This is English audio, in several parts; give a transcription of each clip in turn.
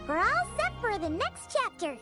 We're all set for the next chapter.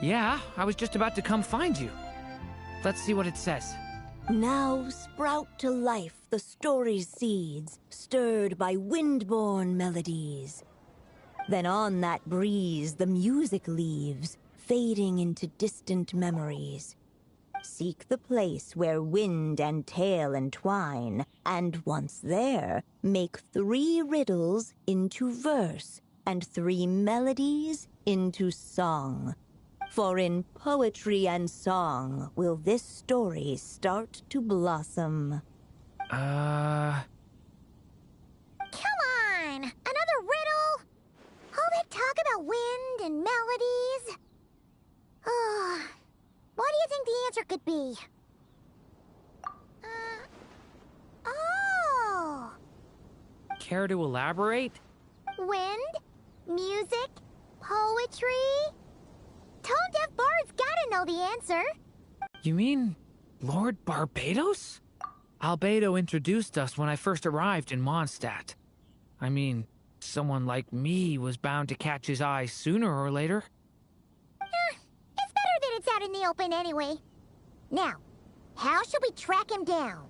Yeah, I was just about to come find you. Let's see what it says. Now sprout to life the story's seeds, stirred by wind-born melodies. Then on that breeze the music leaves, fading into distant memories. Seek the place where wind and tale entwine, and once there, make 3 riddles into verse, and 3 melodies into song. For in poetry and song will this story start to blossom. Come on! Another riddle? All that talk about wind and melodies? What do you think the answer could be? Oh! Care to elaborate? Wind? Music? Poetry? Tone-deaf bards gotta know the answer. You mean Lord Barbados? Albedo introduced us when I first arrived in Mondstadt. I mean, someone like me was bound to catch his eye sooner or later. It's better that it's out in the open anyway. Now, how should we track him down?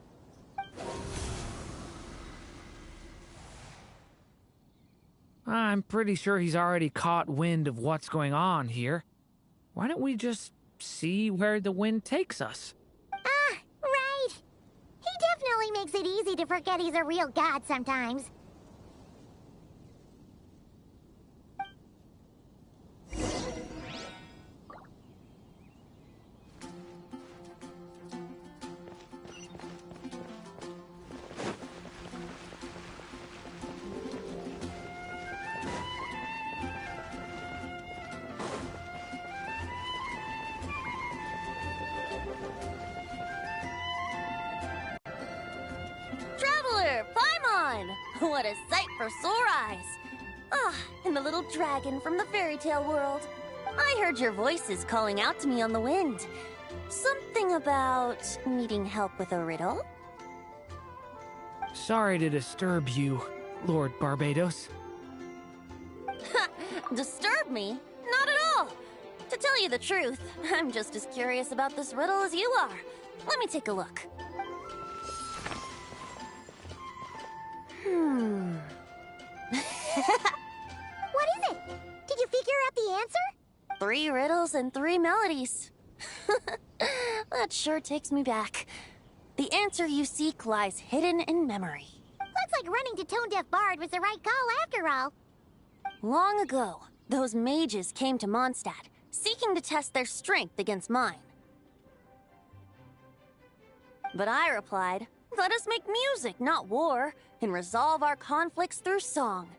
I'm pretty sure he's already caught wind of what's going on here. Why don't we just see where the wind takes us? Right. He definitely makes it easy to forget he's a real god sometimes. Traveler, Paimon! What a sight for sore eyes! Ah, and the little dragon from the fairy tale world. I heard your voices calling out to me on the wind. Something about needing help with a riddle? Sorry to disturb you, Lord Barbados. Disturb me? Not at all! To tell you the truth, I'm just as curious about this riddle as you are. Let me take a look. What is it? Did you figure out the answer? 3 riddles and 3 melodies. That sure takes me back. The answer you seek lies hidden in memory. Looks like running to Tone-Deaf Bard was the right call after all. Long ago, those mages came to Mondstadt, seeking to test their strength against mine. But I replied, let us make music, not war, and resolve our conflicts through song.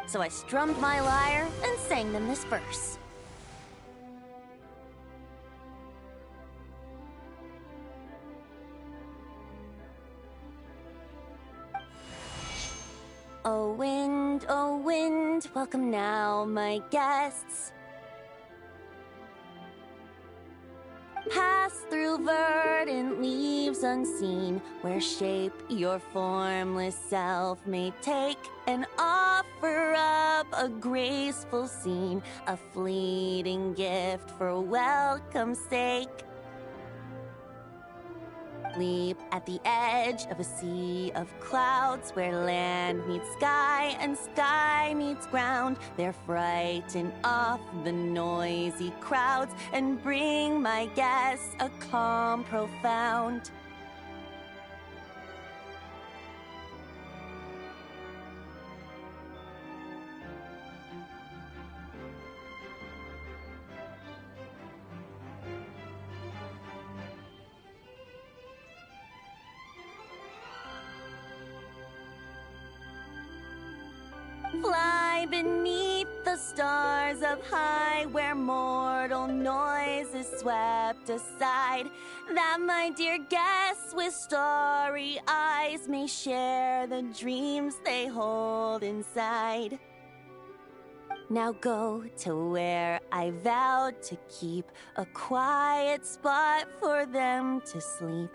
So I strummed my lyre and sang them this verse. Oh wind, welcome now, my guests. Pass through verdant leaves unseen, where shape your formless self may take, and offer up a graceful scene, a fleeting gift for welcome's sake. Leap at the edge of a sea of clouds, where land meets sky and sky meets ground. There frighten off the noisy crowds and bring my guests a calm profound. Fly beneath the stars up high, where mortal noise is swept aside, that my dear guests with starry eyes may share the dreams they hold inside. Now go to where I vowed to keep a quiet spot for them to sleep.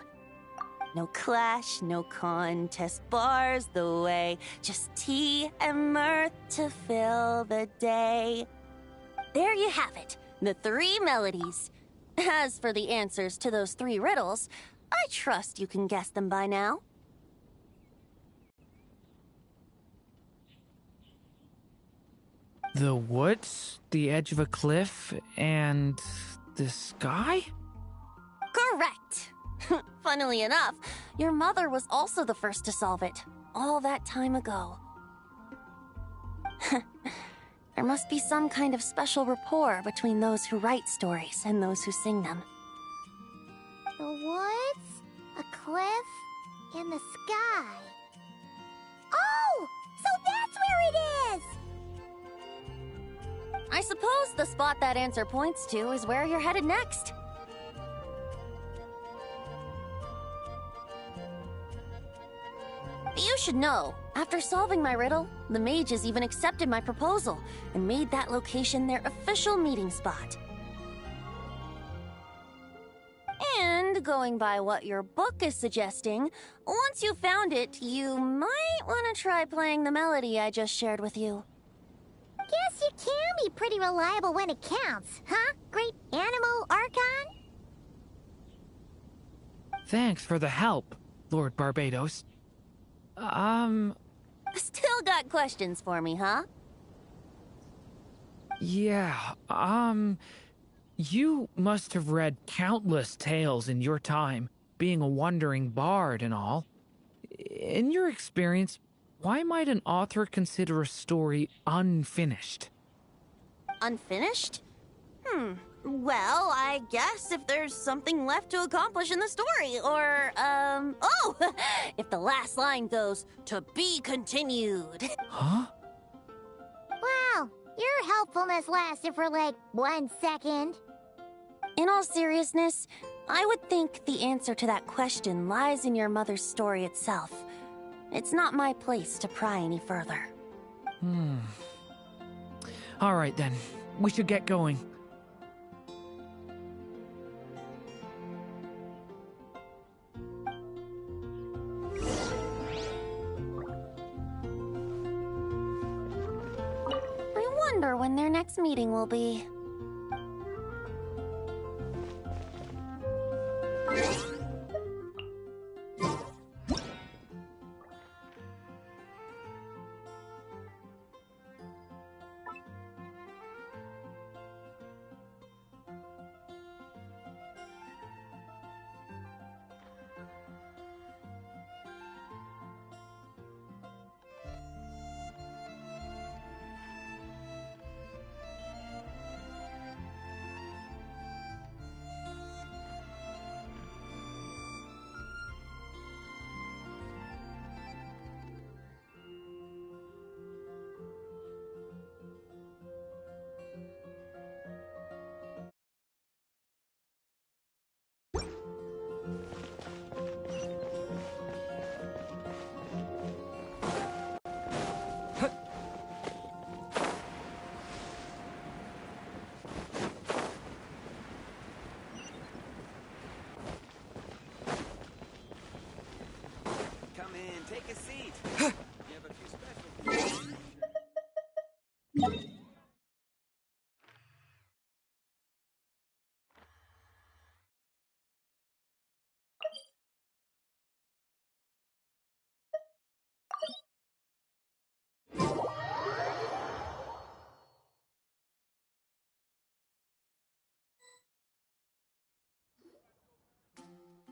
No clash, no contest bars the way, just tea and mirth to fill the day. There you have it, the 3 melodies. As for the answers to those 3 riddles, I trust you can guess them by now. The woods, the edge of a cliff, and the sky? Correct! Funnily enough, your mother was also the first to solve it, all that time ago. There must be some kind of special rapport between those who write stories and those who sing them. The woods, a cliff, and the sky. Oh! So that's where it is! I suppose the spot that answer points to is where you're headed next. You should know, after solving my riddle, the mages even accepted my proposal and made that location their official meeting spot. And going by what your book is suggesting, once you found it, you might want to try playing the melody I just shared with you. Guess you can be pretty reliable when it counts, huh? Great animal Archon? Thanks for the help, Lord Barbados. Still got questions for me, huh? Yeah, you must have read countless tales in your time, being a wandering bard and all. In your experience, why might an author consider a story unfinished? Unfinished? Well, I guess if there's something left to accomplish in the story, or, oh! If the last line goes, "To be continued." Huh? Wow, your helpfulness lasted for like 1 second. In all seriousness, I would think the answer to that question lies in your mother's story itself. It's not my place to pry any further. All right then, we should get going. I wonder when their next meeting will be. take a seat. We have a few special.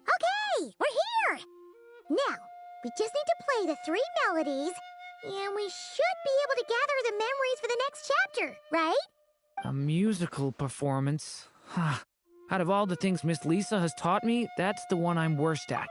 Okay, we're here! Now, we just need to play the 3 melodies, and we should be able to gather the memories for the next chapter, right? A musical performance. Out of all the things Miss Lisa has taught me, that's the one I'm worst at.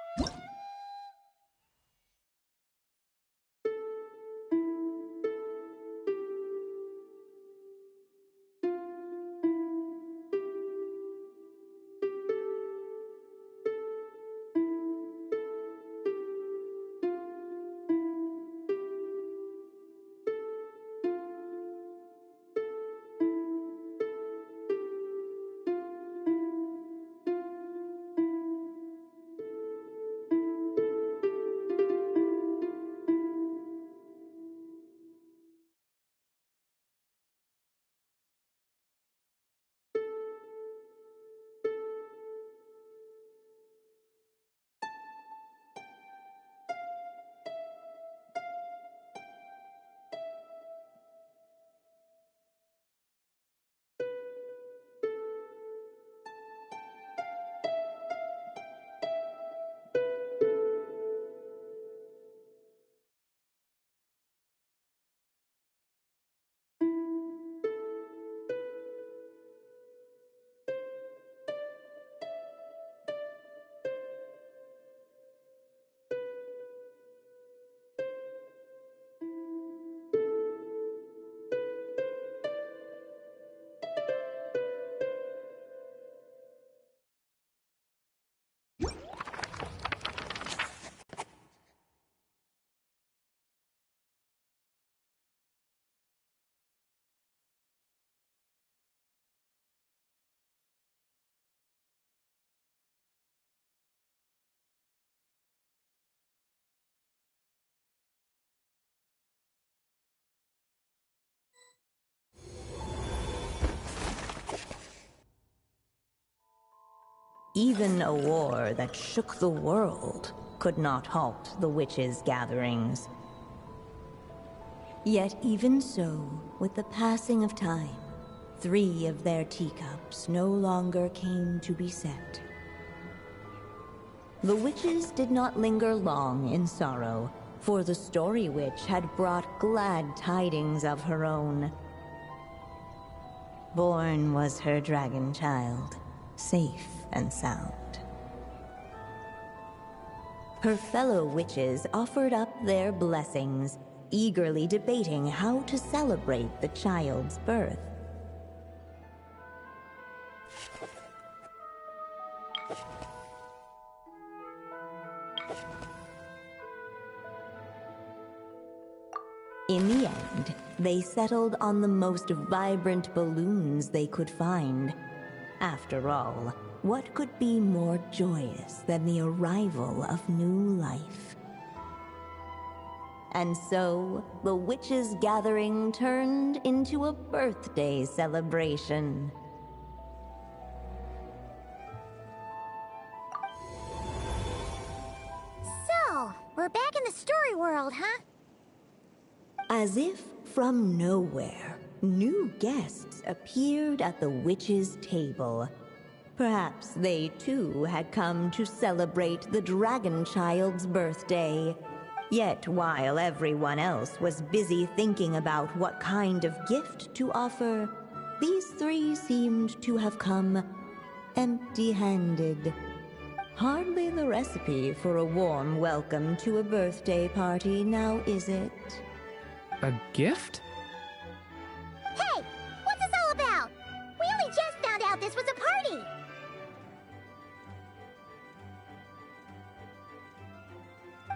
Even a war that shook the world could not halt the witches' gatherings. Yet even so, with the passing of time, 3 of their teacups no longer came to be set. The witches did not linger long in sorrow, for the Story Witch had brought glad tidings of her own. Born was her dragon child, safe and sound. Her fellow witches offered up their blessings, eagerly debating how to celebrate the child's birth. In the end, they settled on the most vibrant balloons they could find. After all, what could be more joyous than the arrival of new life? And so, the witches' gathering turned into a birthday celebration. So, we're back in the story world, huh? As if from nowhere, new guests appeared at the witches' table. Perhaps they too had come to celebrate the dragon child's birthday. Yet while everyone else was busy thinking about what kind of gift to offer, these 3 seemed to have come empty-handed. Hardly the recipe for a warm welcome to a birthday party, now is it? A gift? Hey! What's this all about? We only just found out this was a party!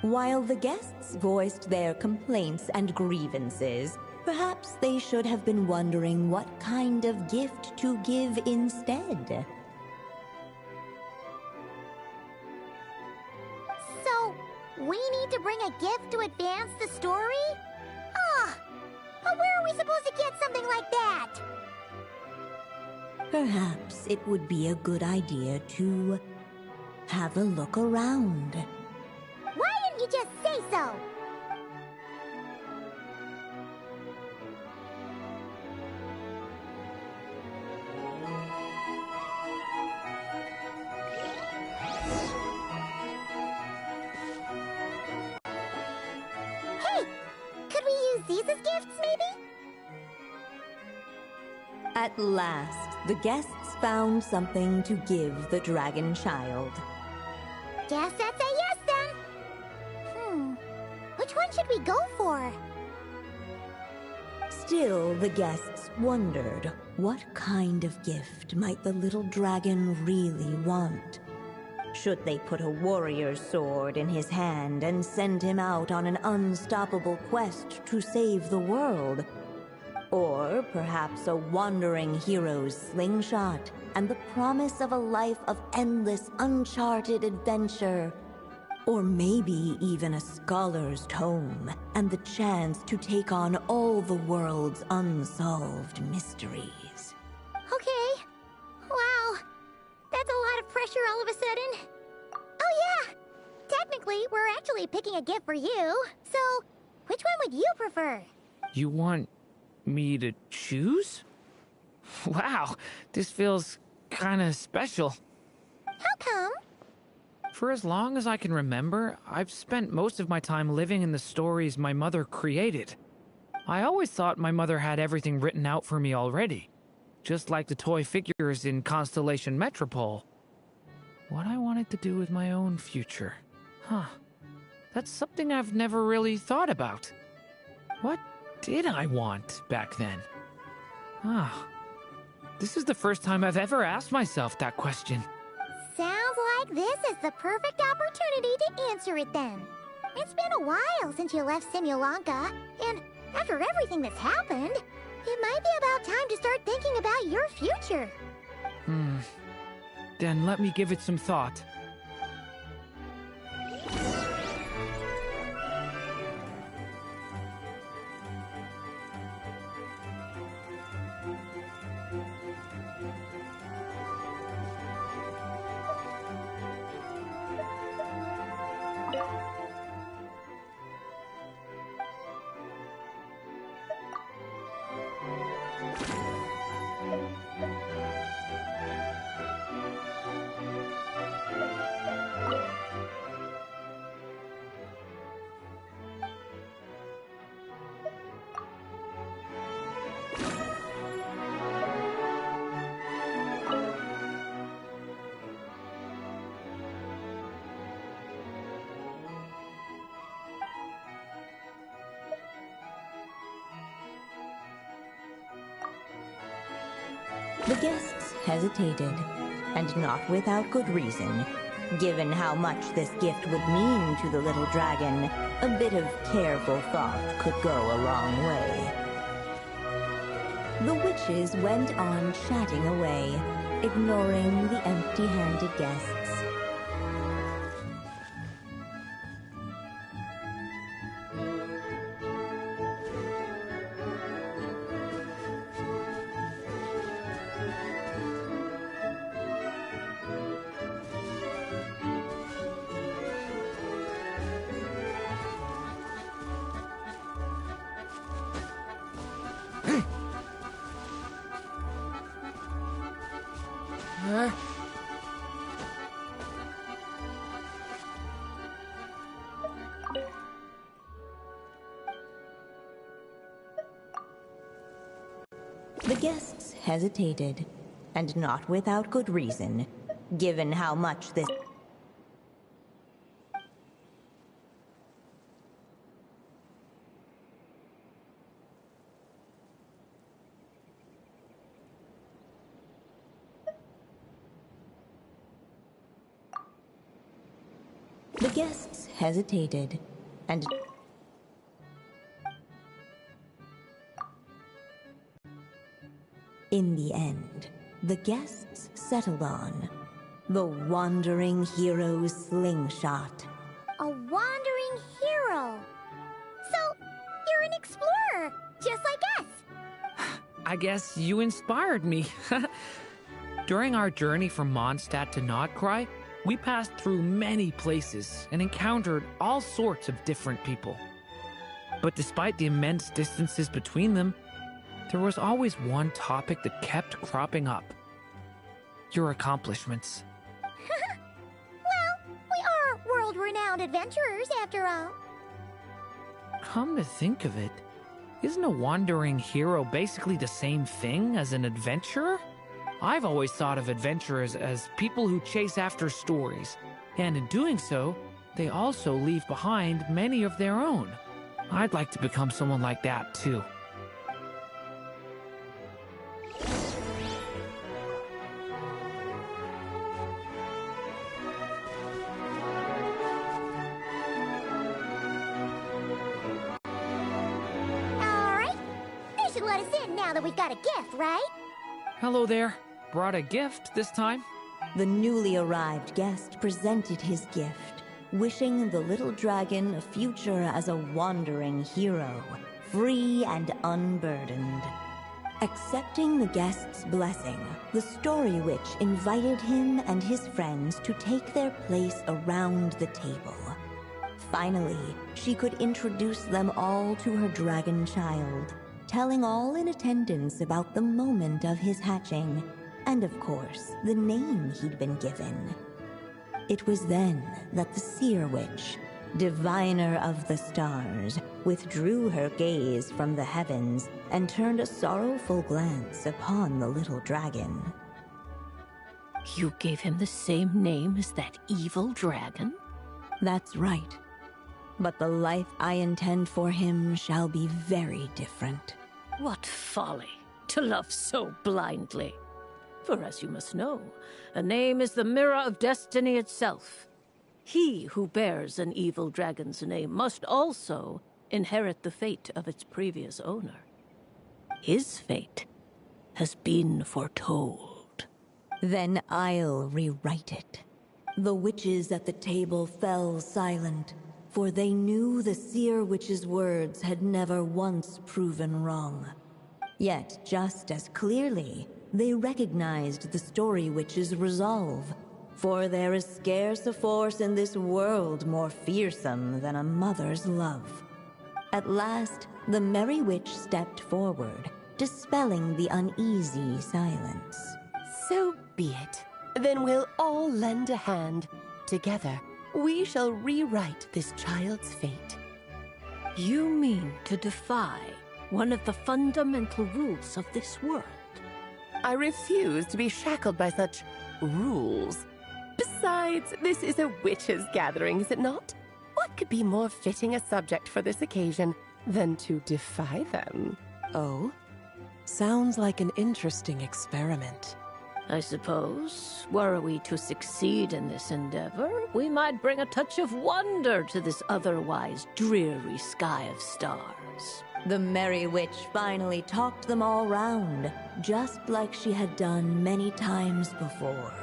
While the guests voiced their complaints and grievances, perhaps they should have been wondering what kind of gift to give So, We need to bring a gift to advance the story? Ah, but where are we supposed to get something like that? Perhaps it would be a good idea to have a look around. Why didn't you just say so? Hey, could we use these as gifts, maybe? At last, the guests found something to give the dragon child. Guess that's a yes then. Which one should we go for? Still, the guests wondered what kind of gift might the little dragon really want. Should they put a warrior's sword in his hand and send him out on an unstoppable quest to save the world? Or perhaps a wandering hero's slingshot and the promise of a life of endless, uncharted adventure. Or maybe even a scholar's tome and the chance to take on all the world's unsolved mysteries. Okay. Wow. That's a lot of pressure all of a sudden. Oh yeah! Technically, we're actually picking a gift for you. So, which one would you prefer? You want me to choose? Wow, this feels kinda special. How come? For as long as I can remember, I've spent most of my time living in the stories my mother created. I always thought my mother had everything written out for me already, just like the toy figures in Constellation Metropole. What I wanted to do with my own future. That's something I've never really thought about. What did I want back then? This is the first time I've ever asked myself that question. Sounds like this is the perfect opportunity to answer it then. It's been a while since you left Simulanka, and after everything that's happened, it might be about time to start thinking about your future. Then let me give it some thought. The guests hesitated, and not without good reason. Given how much this gift would mean to the little dragon, a bit of careful thought could go a long way. The witches went on chatting away, ignoring the empty-handed guests. The guests hesitated, and not without good reason, given how much this... The guests hesitated, and... In the end, the guests settled on the Wandering Hero's slingshot. A wandering explorer, just like us. I guess you inspired me. During our journey from Mondstadt to Nodkrai, we passed through many places and encountered all sorts of different people. But despite the immense distances between them, there was always one topic that kept cropping up. Your accomplishments. Well, we are world-renowned adventurers, after all. Come to think of it, isn't a wandering hero basically the same thing as an adventurer? I've always thought of adventurers as people who chase after stories, and in doing so, they also leave behind many of their own. I'd like to become someone like that, too. Alright, they should let us in now that we've got a gift, right? Hello there. Brought a gift this time? The newly arrived guest presented his gift, wishing the little dragon a future as a wandering hero, free and unburdened. Accepting the guest's blessing, the Story Witch invited him and his friends to take their place around the table. Finally, she could introduce them all to her dragon child, telling all in attendance about the moment of his hatching, and of course, the name he'd been given. It was then that the Seer Witch, diviner of the stars, withdrew her gaze from the heavens and turned a sorrowful glance upon the little dragon. You gave him the same name as that evil dragon? That's right. But the life I intend for him shall be very different. What folly, to love so blindly. For as you must know, a name is the mirror of destiny itself. He who bears an evil dragon's name must also inherit the fate of its previous owner. His fate has been foretold. Then I'll rewrite it. The witches at the table fell silent, for they knew the Seer Witch's words had never once proven wrong. Yet, just as clearly, they recognized the Story Witch's resolve, for there is scarce a force in this world more fearsome than a mother's love. At last, the Merry Witch stepped forward, dispelling the uneasy silence. So be it. Then we'll all lend a hand. Together, we shall rewrite this child's fate. You mean to defy one of the fundamental rules of this world? I refuse to be shackled by such rules. Besides, this is a witches' gathering, is it not? What could be more fitting a subject for this occasion than to defy them? Oh? Sounds like an interesting experiment. I suppose, were we to succeed in this endeavor, we might bring a touch of wonder to this otherwise dreary sky of stars. The Merry Witch finally talked them all round, just like she had done many times before.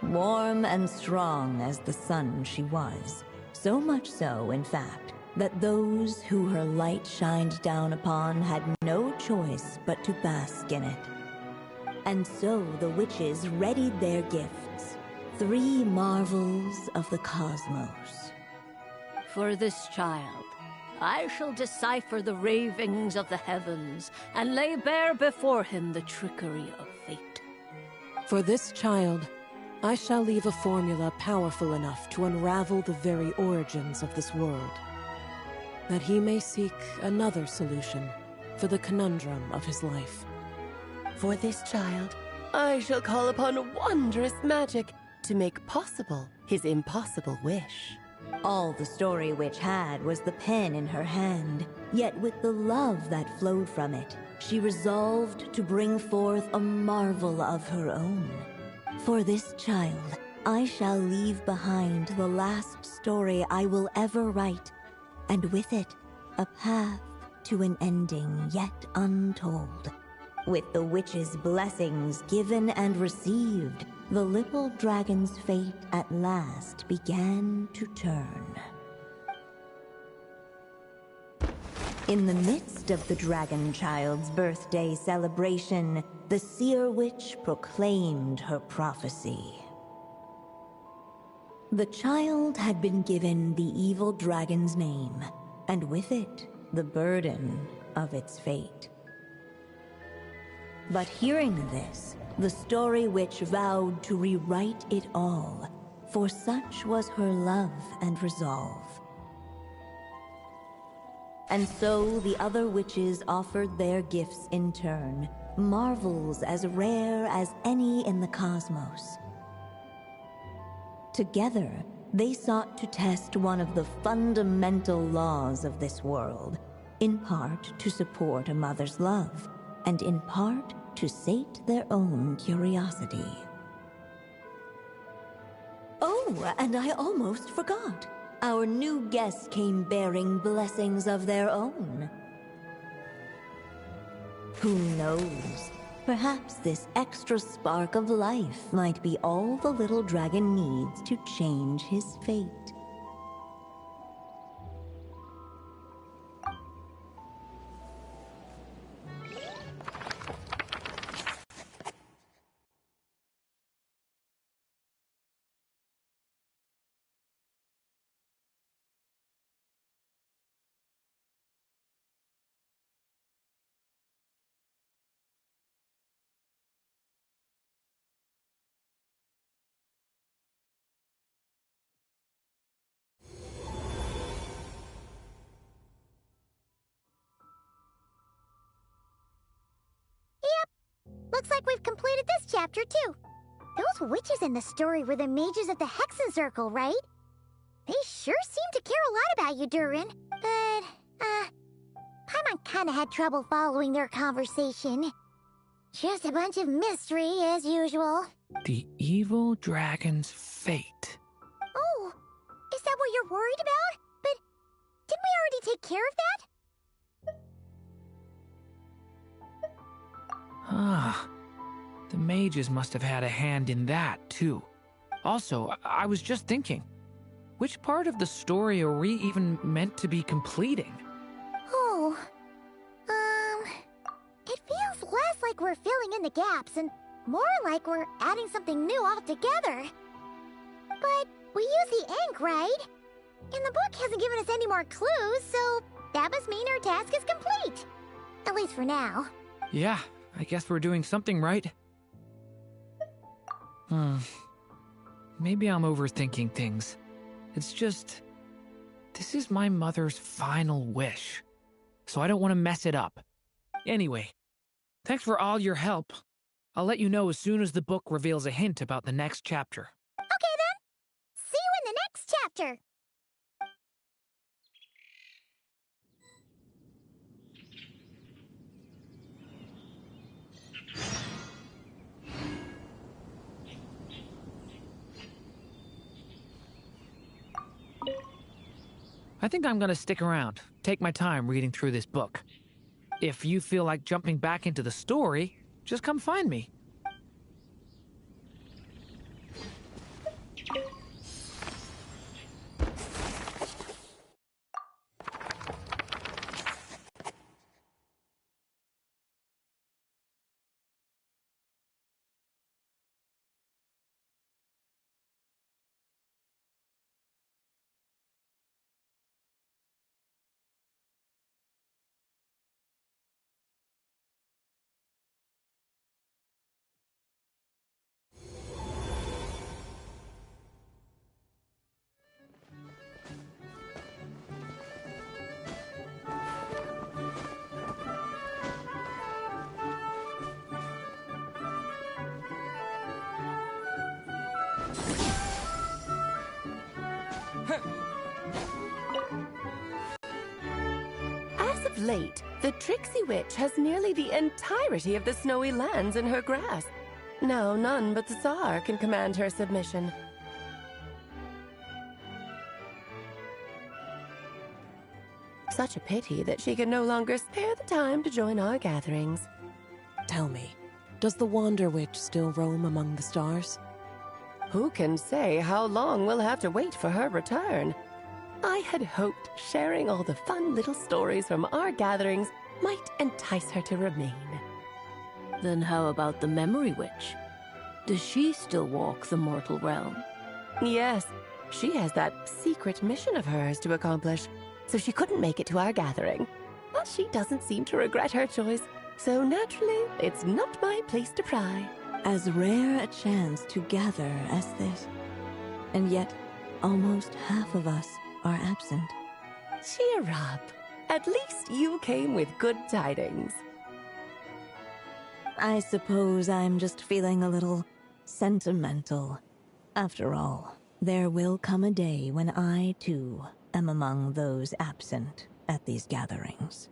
Warm and strong as the sun she was, so much so, in fact, that those who her light shined down upon had no choice but to bask in it. And so the witches readied their gifts, 3 marvels of the cosmos. For this child, I shall decipher the ravings of the heavens and lay bare before him the trickery of fate. For this child, I shall leave a formula powerful enough to unravel the very origins of this world, that he may seek another solution for the conundrum of his life. For this child, I shall call upon wondrous magic to make possible his impossible wish. All the Story Witch had was the pen in her hand, yet with the love that flowed from it, she resolved to bring forth a marvel of her own. For this child, I shall leave behind the last story I will ever write, and with it, a path to an ending yet untold. With the witch's blessings given and received, the little dragon's fate at last began to turn. In the midst of the Dragon Child's birthday celebration, the Seer Witch proclaimed her prophecy. The child had been given the evil dragon's name, and with it, the burden of its fate. But hearing this, the Story Witch vowed to rewrite it all, for such was her love and resolve. And so the other witches offered their gifts in turn, marvels as rare as any in the cosmos. Together, they sought to test one of the fundamental laws of this world, in part to support a mother's love, and in part to sate their own curiosity. Oh, and I almost forgot. Our new guests came bearing blessings of their own. Who knows? Perhaps this extra spark of life might be all the little dragon needs to change his fate. Looks like we've completed this chapter, too. Those witches in the story were the mages of the Hexen Circle, right? They sure seem to care a lot about you, Durin. But, Paimon kinda had trouble following their conversation. Just a bunch of mystery, as usual. The evil dragon's fate. Oh, is that what you're worried about? But didn't we already take care of that? Ah, the mages must have had a hand in that, too. Also, I was just thinking, which part of the story are we even meant to be completing? Oh, it feels less like we're filling in the gaps and more like we're adding something new altogether. But we use the ink, right? And the book hasn't given us any more clues, so that must mean our task is complete. At least for now. Yeah, I guess we're doing something right. Maybe I'm overthinking things. It's just, this is my mother's final wish, so I don't want to mess it up. Anyway, thanks for all your help. I'll let you know as soon as the book reveals a hint about the next chapter. Okay then. See you in the next chapter. I think I'm gonna stick around, take my time reading through this book. If you feel like jumping back into the story, just come find me. As of late, the Tricksy Witch has nearly the entirety of the snowy lands in her grasp. Now none but the Tsar can command her submission. Such a pity that she can no longer spare the time to join our gatherings. Tell me, does the Wander Witch still roam among the stars? Who can say how long we'll have to wait for her return? I had hoped sharing all the fun little stories from our gatherings might entice her to remain. Then how about the Memory Witch? Does she still walk the mortal realm? Yes, she has that secret mission of hers to accomplish, so she couldn't make it to our gathering. But she doesn't seem to regret her choice, so naturally, it's not my place to pry. As rare a chance to gather as this. And yet, almost half of us are absent. Cheer up. At least you came with good tidings. I suppose I'm just feeling a little sentimental. After all, there will come a day when I, too, am among those absent at these gatherings.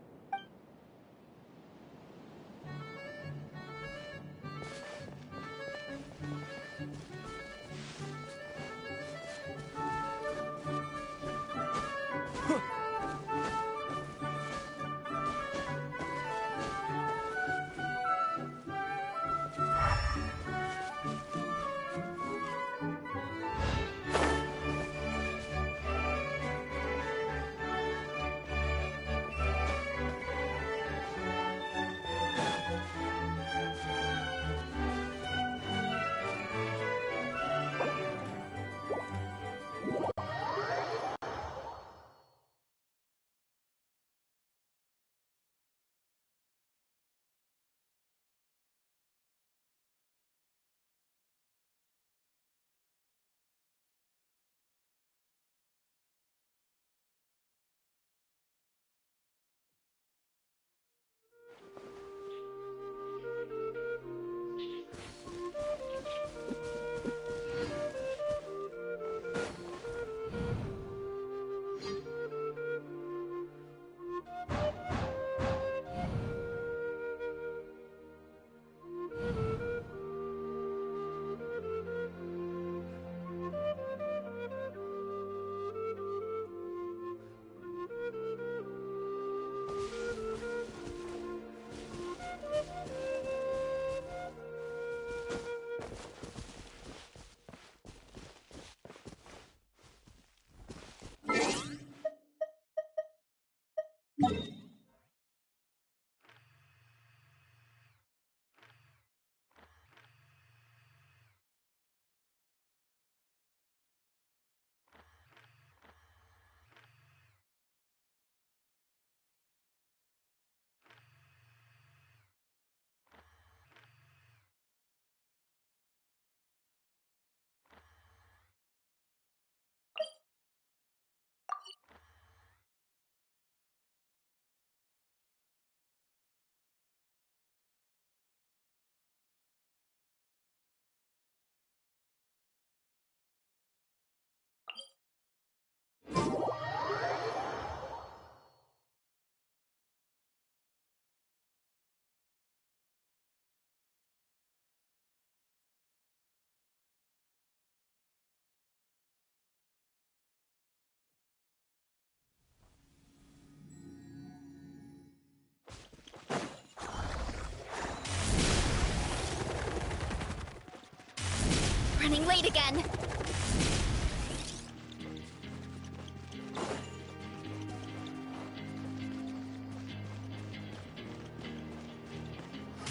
Running late again.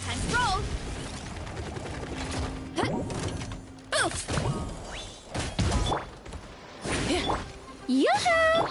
Time to roll. Yoo-hoo!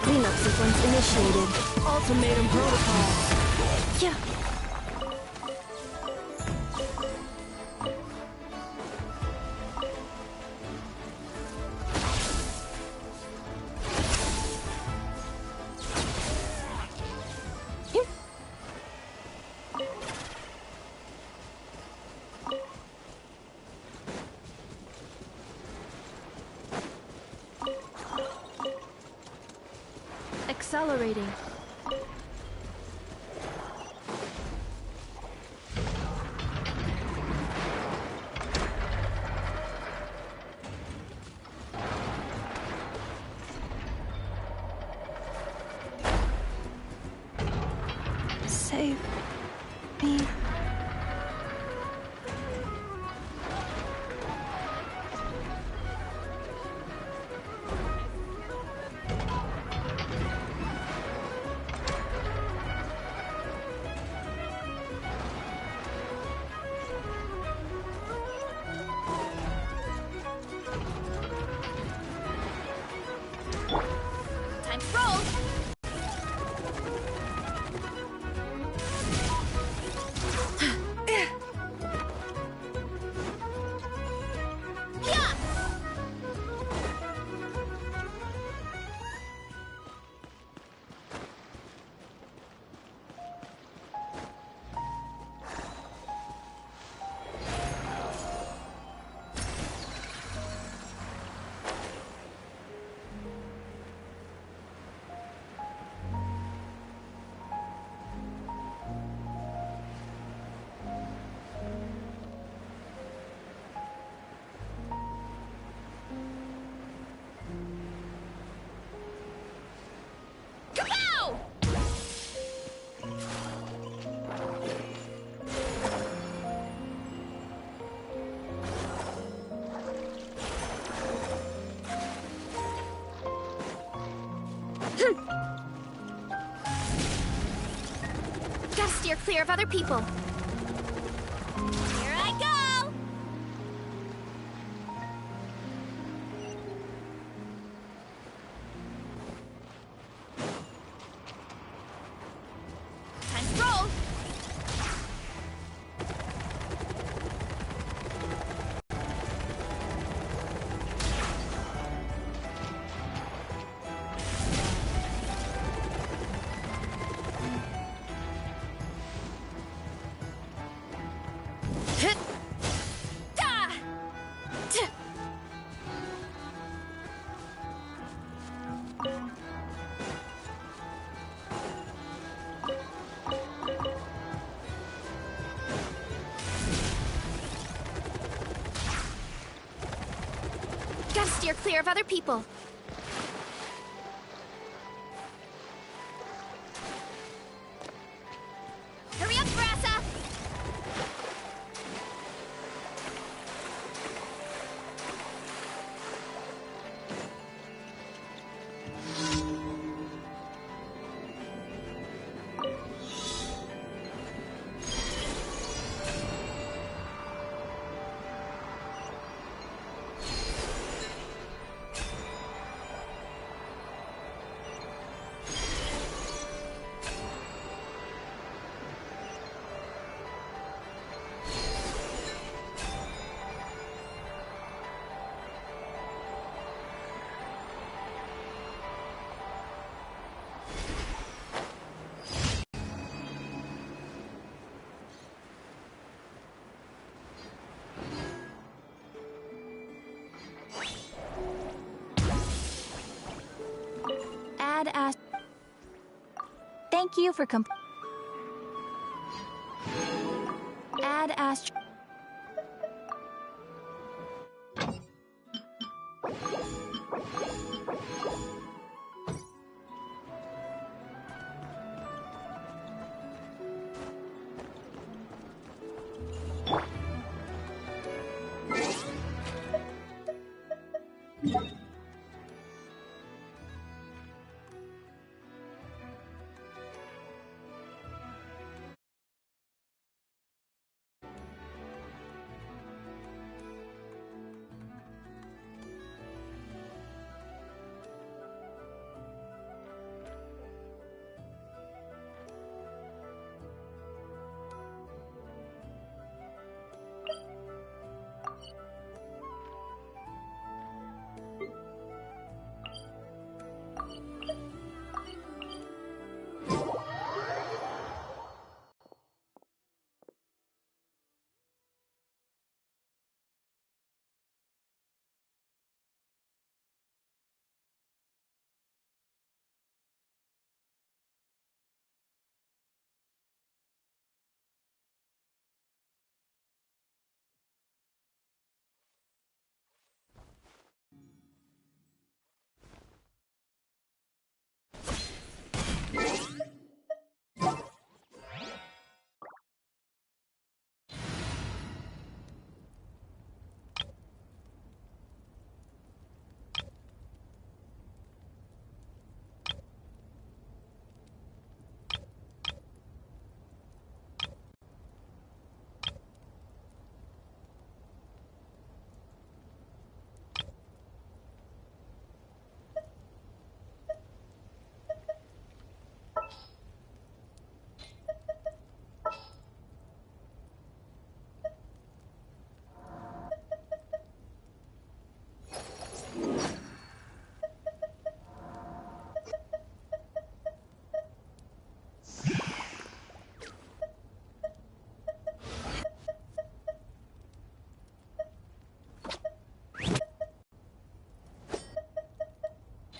Cleanup sequence initiated. Ultimatum protocol. Yeah. Accelerating. Save me. Time to roll! Yeah! Kapow! Gotta steer clear of other people. Here I go! Time to roll! Da! T- Gotta steer clear of other people. Hurry up, Grassa! Add as. Thank you for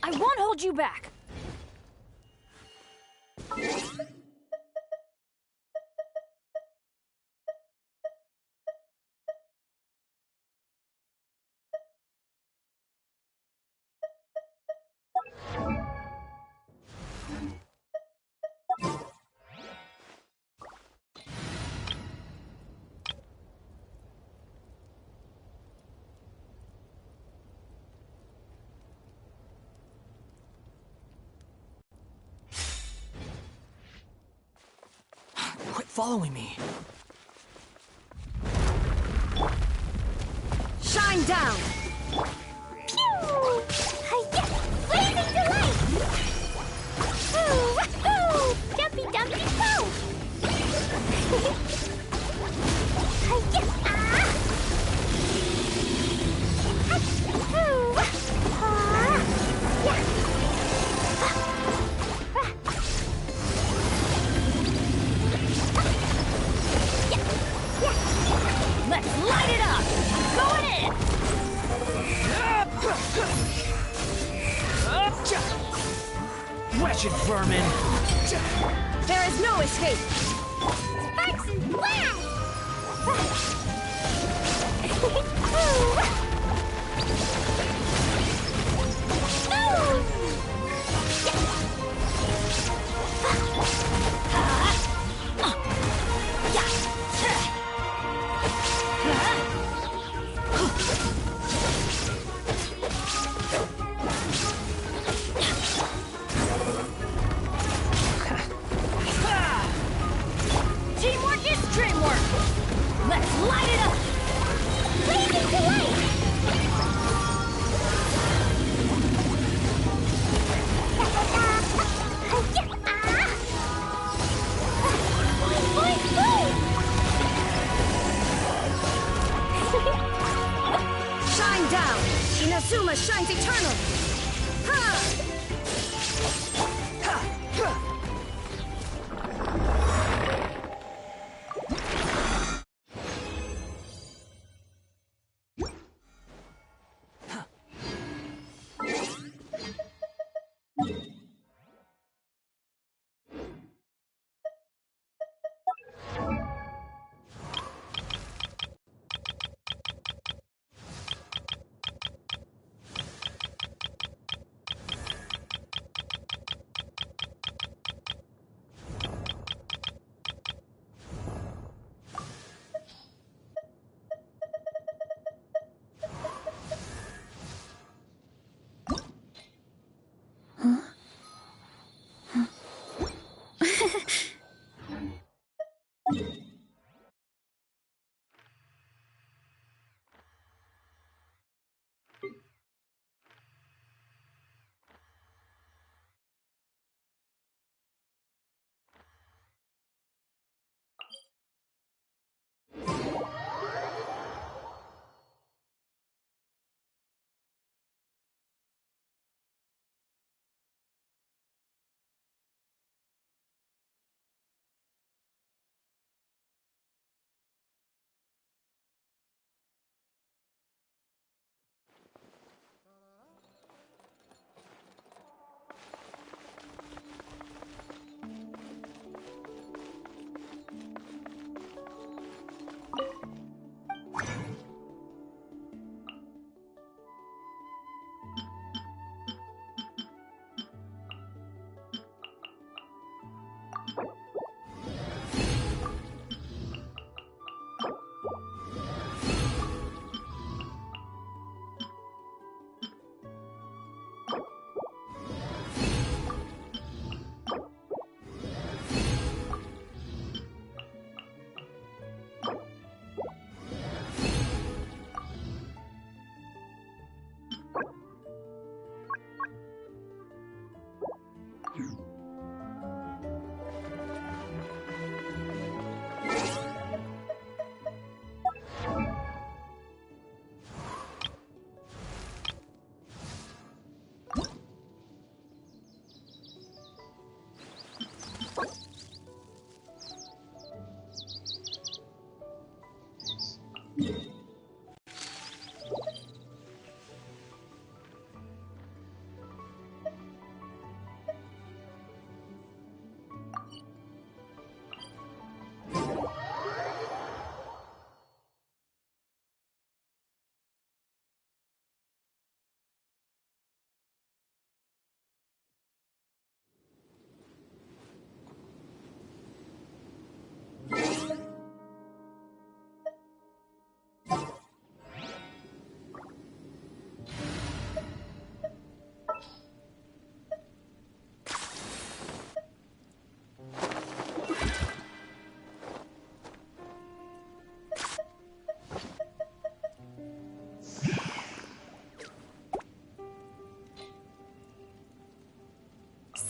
I won't hold you back. Quit following me. Shine down! Pew! Hi-ya! Blazing delight! Ooh, wahoo! Jumpy dumpy go! Hi-ya! Ah! Ooh, ah! Yeah! Let's light it up! Going in! Wretched vermin! There is no escape! Sparks and blast! Teamwork is dreamwork! Let's light it up! Blazing delight! Shine down! Inazuma shines eternal! Ha!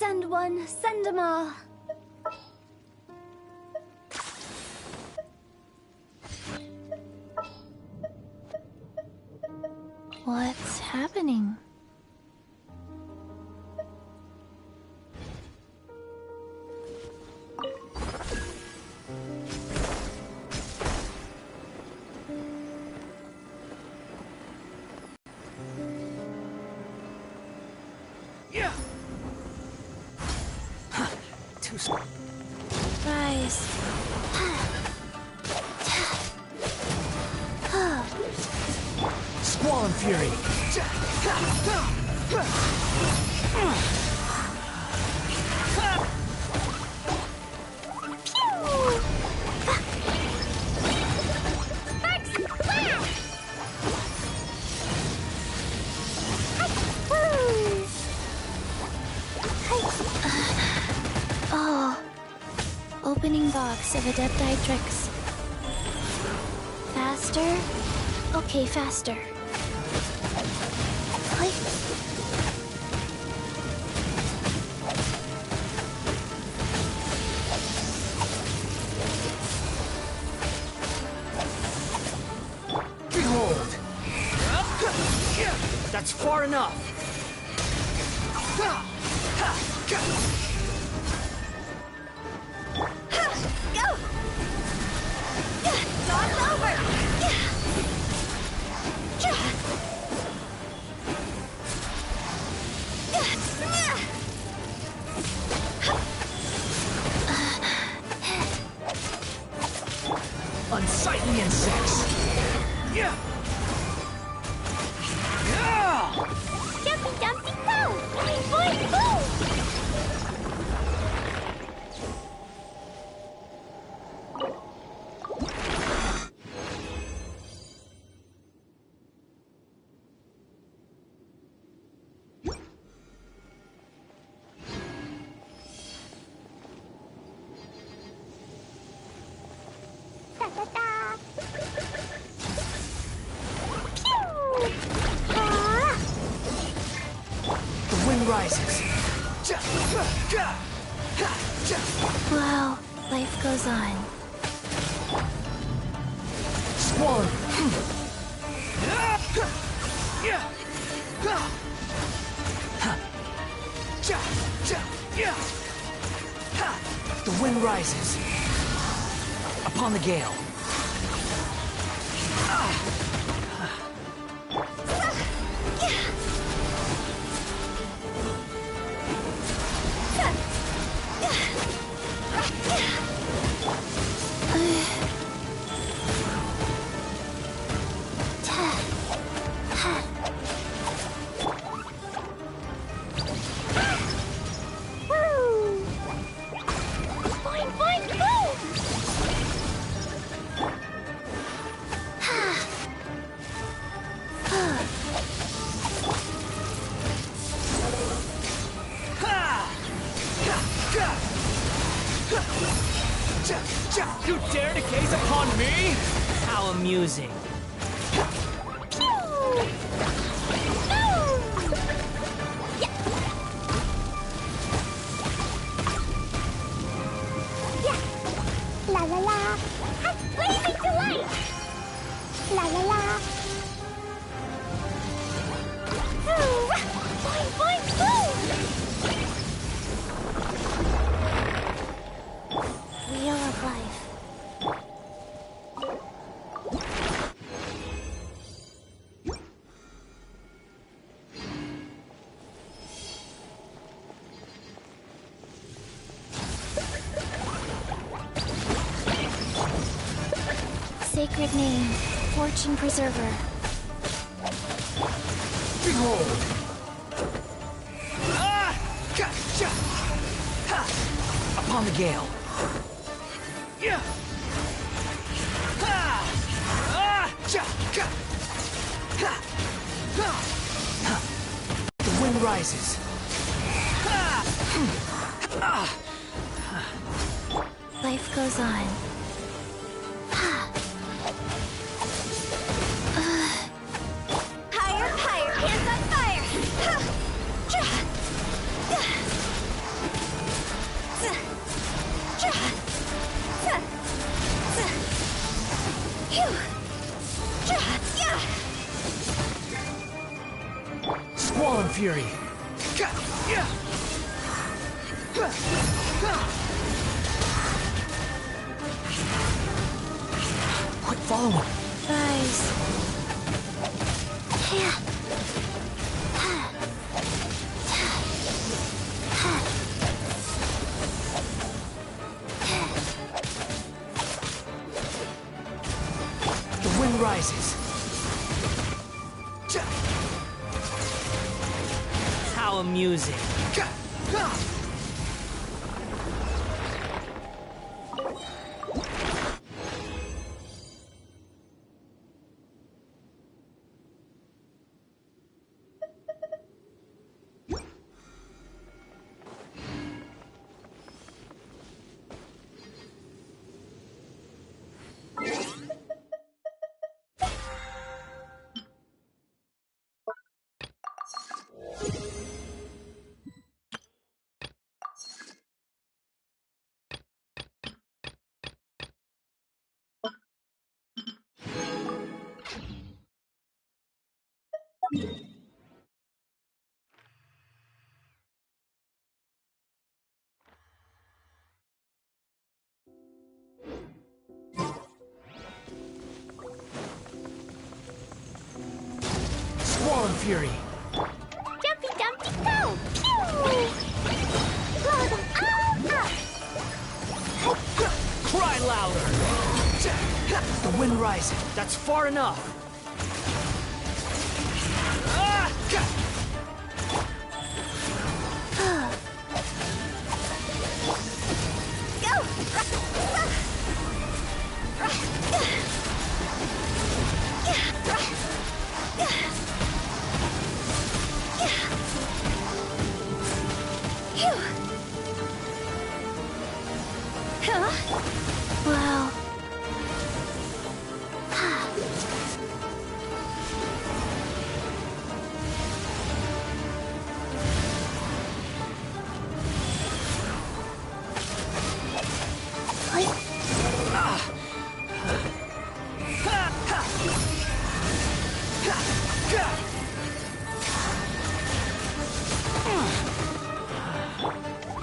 Send one, send them all. What's happening? Yeah. Too slow. Rise. Squall and Fury. Oh. Opening box of Adepti tricks. Faster? Okay, faster. Click. Behold! That's far enough! Go! Dog's over! Unsightly insects! Yeah! Yeah! Jumpy Dumpty Go! Boing boing boom! Da da da! Pew! Ah! The wind rises. Wow, life goes on. Squall. The wind rises. Upon the gale. Woo! Boing boing boom! You dare to gaze upon me? How amusing. La la la! A blazing delight! La la la! Ooh! Boing boing boom! Wheel of life. Sacred name, fortune preserver. Behold! Upon the gale. The wind rises. Life goes on. Higher, higher, hands on fire! Squall and Fury. Quick, follow him. Rise. Yeah. The wind rises. How amusing. Squall and Fury. Jumpy Dumpty go! Pew! Blow them all up! Cry louder. The wind rises. That's far enough. Wow.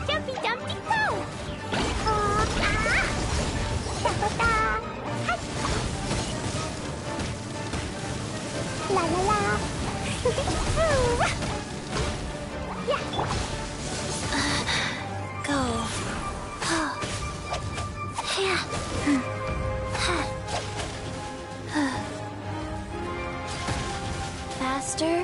Jumpy Dumpty go! Da-da-da! La la la! Yeah! Go. Yeah. Faster.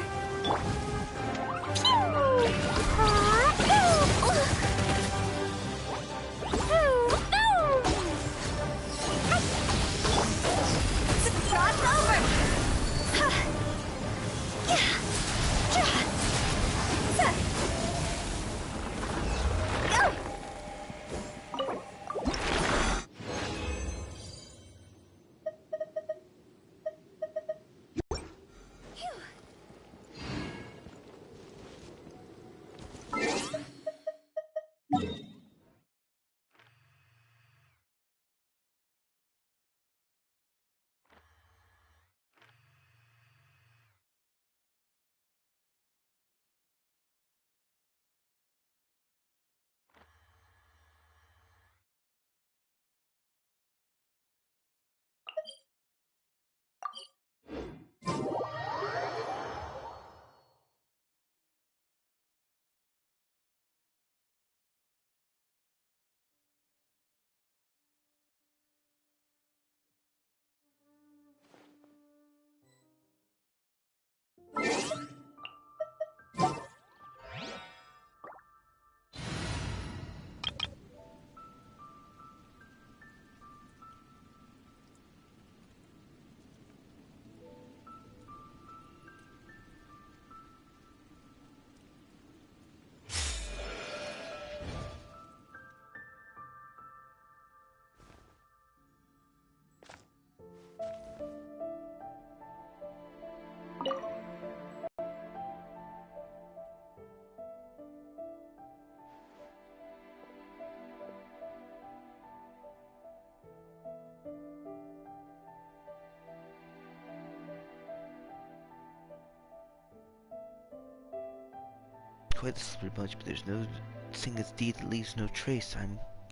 quite a slippery bunch, but there's no single deed that leaves no trace.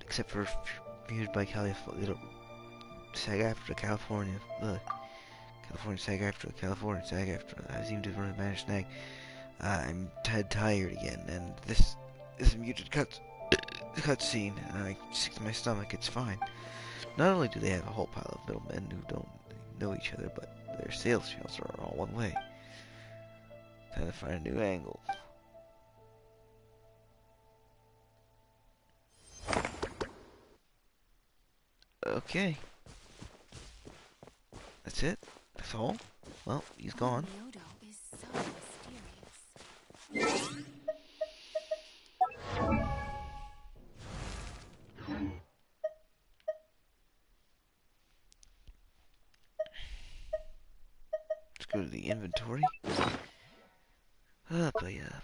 Except for viewed by California, SAG-AFTRA, California, California SAG-AFTRA, California SAG-AFTRA. I seem to have managed snag. I'm tired again, and this is a muted cutscene, and I sick to my stomach. It's fine. Not only do they have a whole pile of middlemen who don't know each other, but their sales channels are all one way. Time to find a new angle. Okay. That's it? That's all? Well, he's gone. Let's go to the inventory. But yeah.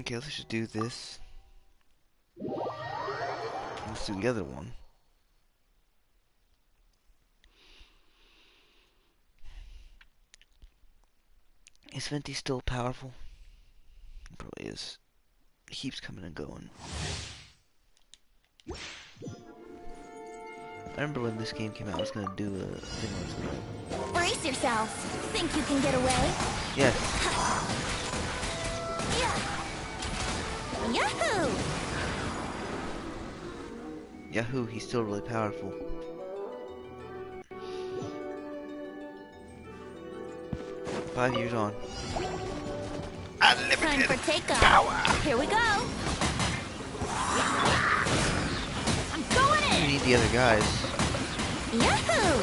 Okay, let's just do this. Let's do the other one. Is Venti still powerful? He probably is. He keeps coming and going. I remember when this game came out, I was gonna do a thing where I was gonna... Brace yourselves. Think you can get away? Yes. Yahoo! Yahoo, he's still really powerful. Five years on. Time for takeoff. Here we go. I'm going You in. need the other guys. Yahoo!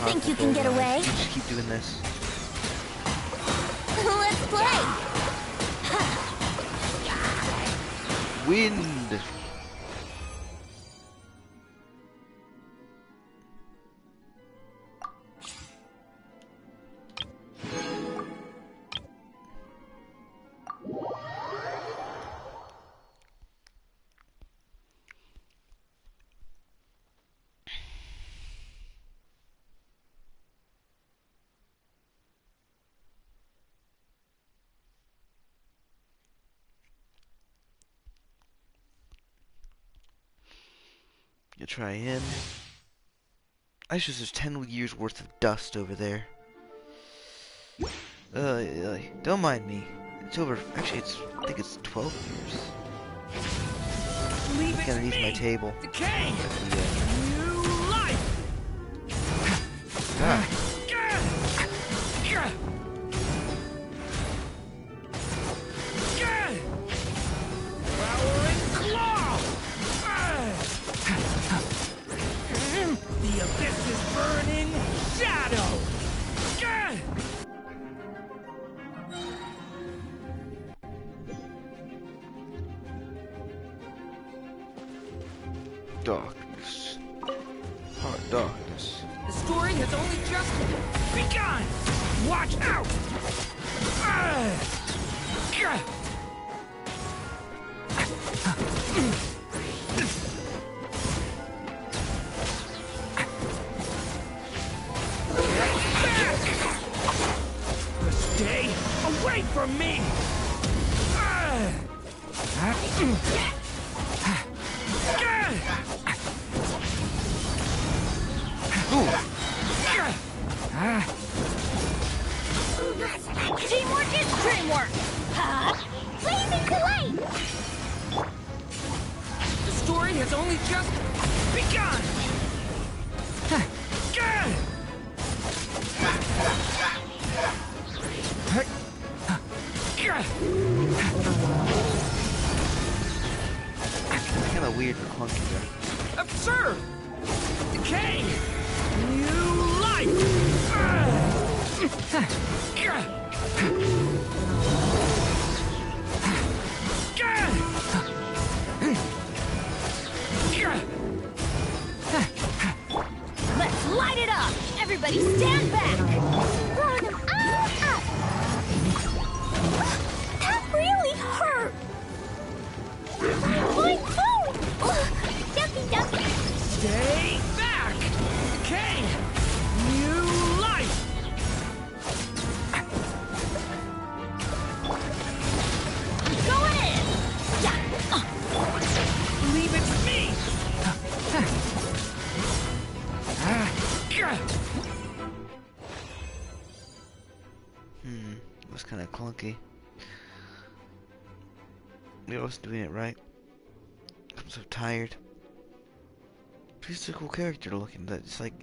Think you can get away? You just keep doing this. Let's play. Wind! You try in. I just there's 10 years worth of dust over there. Don't mind me. It's over. Actually, I think it's 12 years. Leave I'm gonna use my table. Decay! New life! Ah. Power and claw! The abyss is burning shadow! Darkness. Hard darkness. The story has only just begun! Watch out! Stay away from me! Teamwork is dreamwork. Blazing light. The story has only just begun! Kinda weird and clunky there. Absurd! Decay! New life! Let's light it up. Everybody stand back. Blow them all up. That really hurt. My phone. Ducky, ducky. Stay back! Decay! New life! I'm going in. Leave it to me! It was kinda clunky. I wasn't doing it right. I'm so tired. He's a cool character looking, that it's like...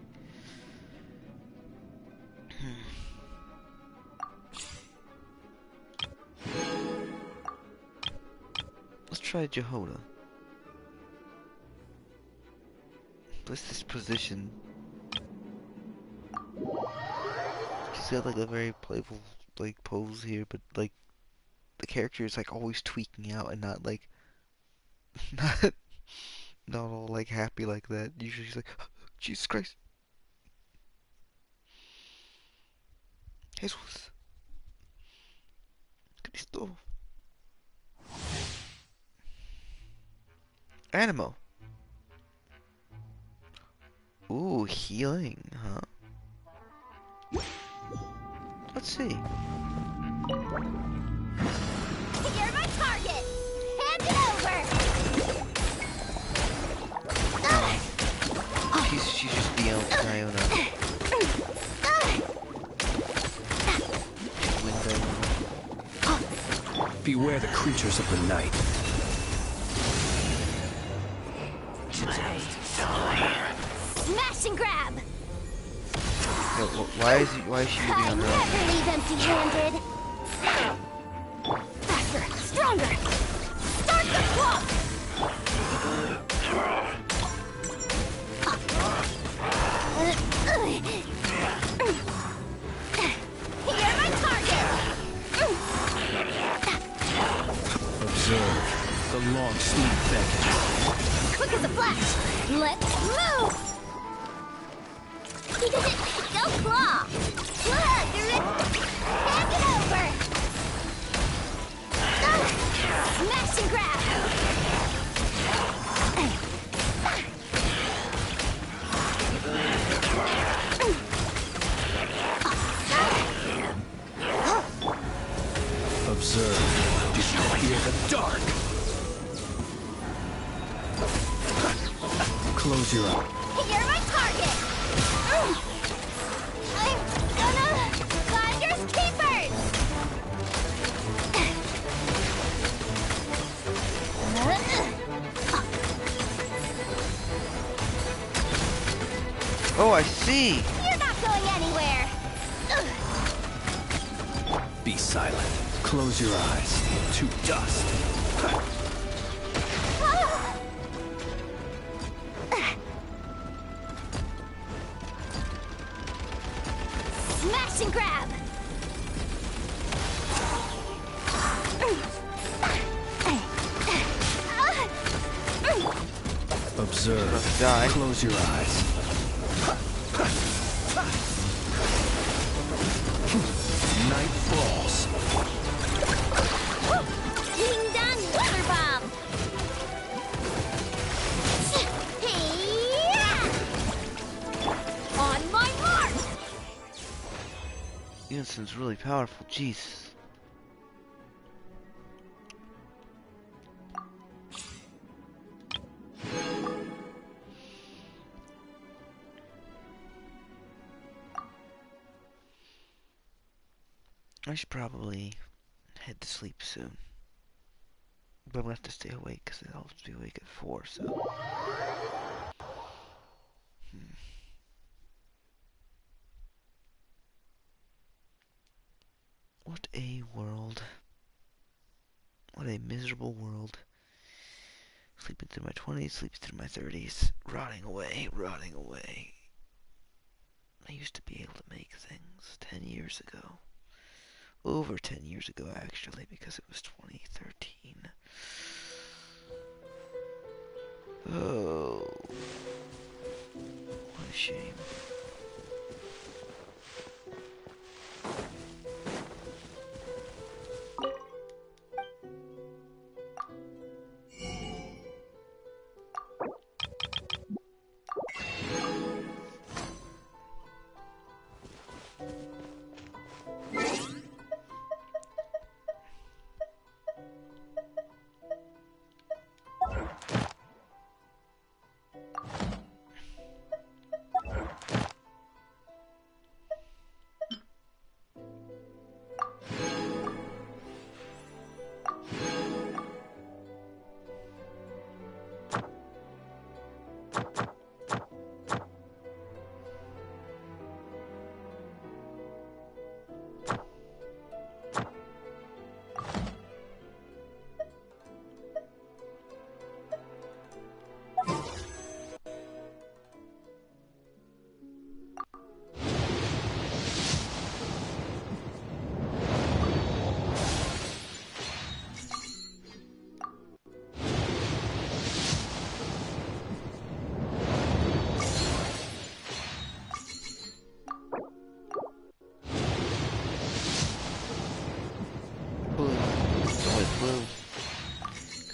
Let's try Jehoda. What's this position? She's got like a very playful like pose here, but like the character is like always tweaking out and not like not all like happy like that. Usually she's like, Jesus Christ. Jesus. Cristo. Animo. Ooh, healing, huh? Let's see. Beware the creatures of the night. Smash and grab! No, why is she moving I on her own? never leave empty-handed! Faster! Stronger! Start the clock! You're my target! Observe the long, sweet beckon. Quick as a flash! Let's move! Go claw! Look, Durin! Hand it over! Smash and grab! Observe. Do you hear the dark? Close your eyes. You're my target! I'm gonna... Finders Keepers! Oh, I see. You're not going anywhere! Be silent. Close your eyes. To dust. Smash and grab! Observe. Die. Close your eyes. Night falls. Ding dong, water bomb! Hey-ya! On my mark! Unison's really powerful. Jeez. I should probably head to sleep soon. But I'm gonna have to stay awake because I'll have to be awake at 4, so. What a world. What a miserable world. Sleeping through my 20s, sleeping through my 30s, rotting away, rotting away. I used to be able to make things 10 years ago. Over 10 years ago, actually, because it was 2013. Oh. What a shame.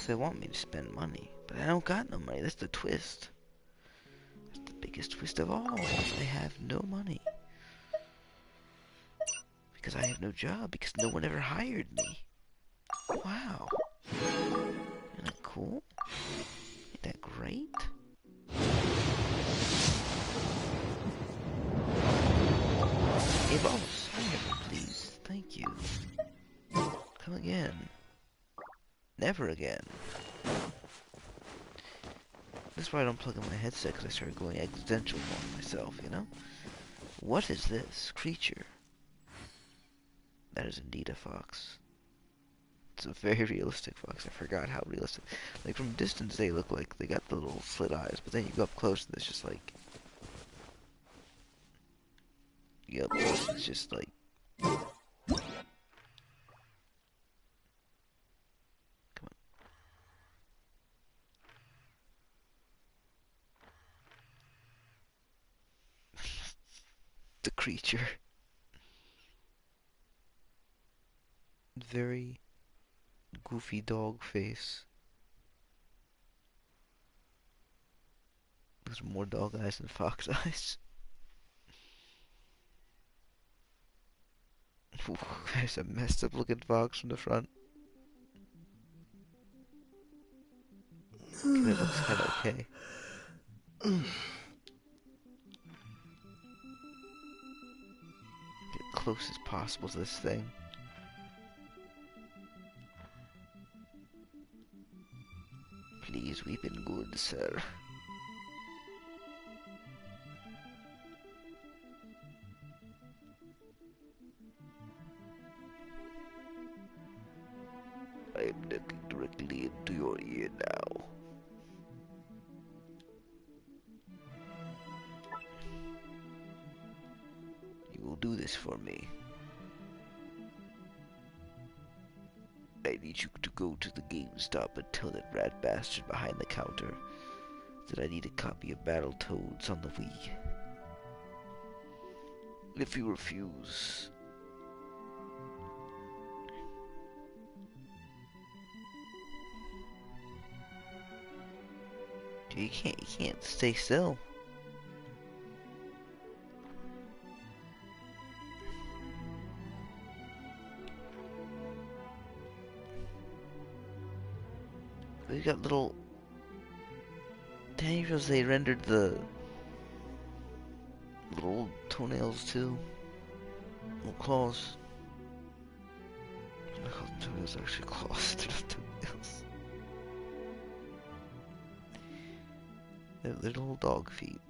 They want me to spend money, but I don't got no money. That's the twist. That's the biggest twist of all. I have no money. Because I have no job, because no one ever hired me. Wow. Isn't that cool? Ain't that great? Hey boss, hire me please. Thank you. Come again. Never again. That's why I don't plug in my headset, because I started going existential on myself, you know? What is this creature? That is indeed a fox. It's a very realistic fox. I forgot how realistic. Like, from distance, they look like they got the little slit eyes, but then you go up close, and it's just like... You go up close, it's just like... The creature. Very goofy dog face. There's more dog eyes than fox eyes. Ooh, there's a messed up looking fox from the front. It looks kind of okay. Get close as possible to this thing. Please, we've been good, sir. I am looking directly into your ear now. You will do this for me. I need you to go to the GameStop and tell that rat bastard behind the counter that I need a copy of Battletoads on the Wii. If you refuse, you can't stay still. They got little... Daniels, they rendered the little toenails too. Little claws. I call them toenails, actually claws. They're not toenails. They're little dog feet.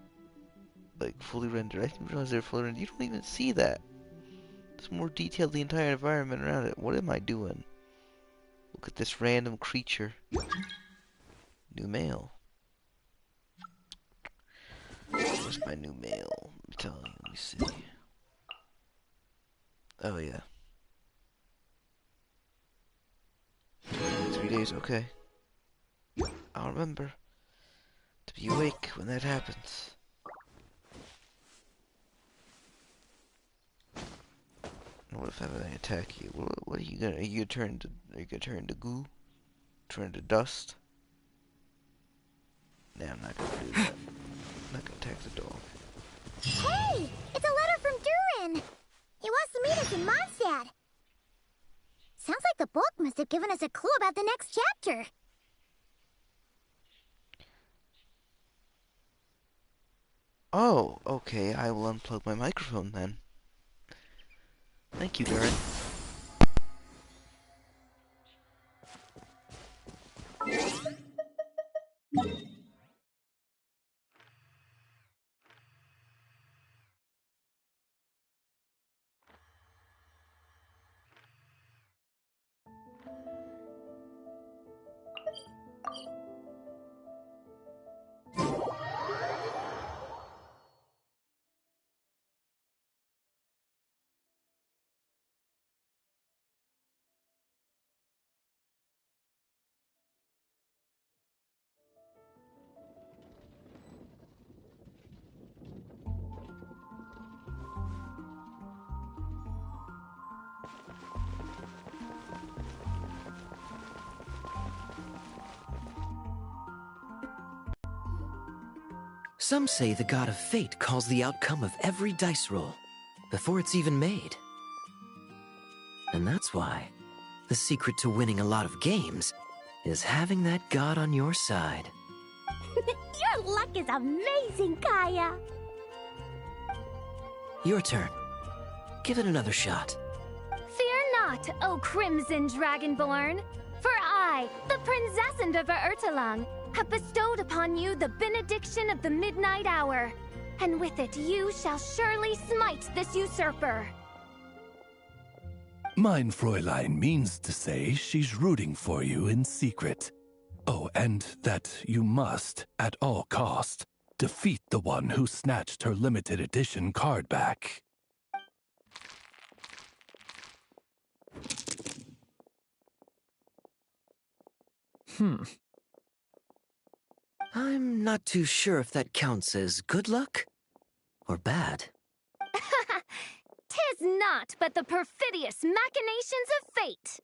Like, fully rendered. I didn't realize they were fully rendered. You don't even see that. It's more detailed, the entire environment around it. What am I doing? Look at this random creature. New mail. Where's my new mail? I'm telling you, let me see. Oh yeah. 3 days, okay. I'll remember to be awake when that happens. What if I attack you? What are you gonna? Are you gonna turn to goo? Turn to dust? Nah, I'm not gonna do that. I'm not gonna attack the dog. Hey! It's a letter from Durin! He wants to meet us in Mondstadt. Sounds like the book must have given us a clue about the next chapter. Oh, okay. I will unplug my microphone then. Thank you, Durin. Some say the god of fate calls the outcome of every dice roll before it's even made. And that's why the secret to winning a lot of games is having that god on your side. Your luck is amazing, Kaya. Your turn. Give it another shot. Fear not, O Crimson Dragonborn, for I I, the Princess of Ertalang, have bestowed upon you the benediction of the midnight hour, and with it you shall surely smite this usurper. Mein Fräulein means to say she's rooting for you in secret. Oh, and that you must, at all cost, defeat the one who snatched her limited edition card back. I'm not too sure if that counts as good luck or bad. "'Tis not but the perfidious machinations of fate."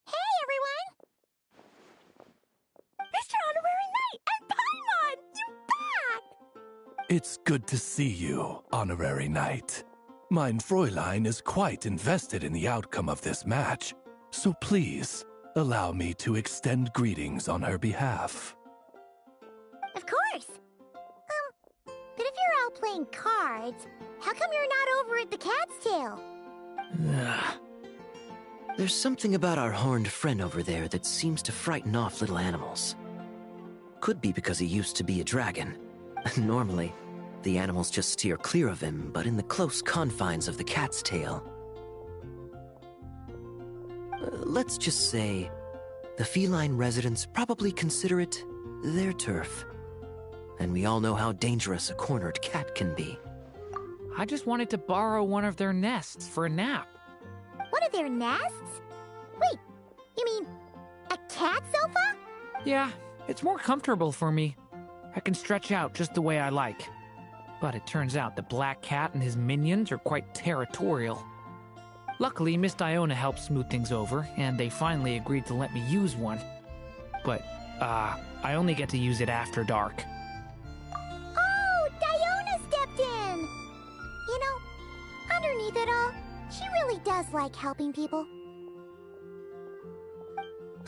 Hey, everyone! Mr. Honorary Knight and Paimon! You back! It's good to see you, Honorary Knight. Mein Fräulein is quite invested in the outcome of this match, so please, allow me to extend greetings on her behalf. Of course! But if you're all playing cards, how come you're not over at the Cat's Tail? There's something about our horned friend over there that seems to frighten off little animals. Could be because he used to be a dragon. Normally, the animals just steer clear of him, but in the close confines of the Cat's Tail. Let's just say, the feline residents probably consider it their turf. And we all know how dangerous a cornered cat can be. I just wanted to borrow one of their nests for a nap. One of their nests? Wait, you mean a cat sofa? Yeah, it's more comfortable for me. I can stretch out just the way I like. But it turns out the Black Cat and his minions are quite territorial. Luckily, Miss Diona helped smooth things over, and they finally agreed to let me use one. But, I only get to use it after dark. Oh, Diona stepped in! You know, underneath it all, she really does like helping people.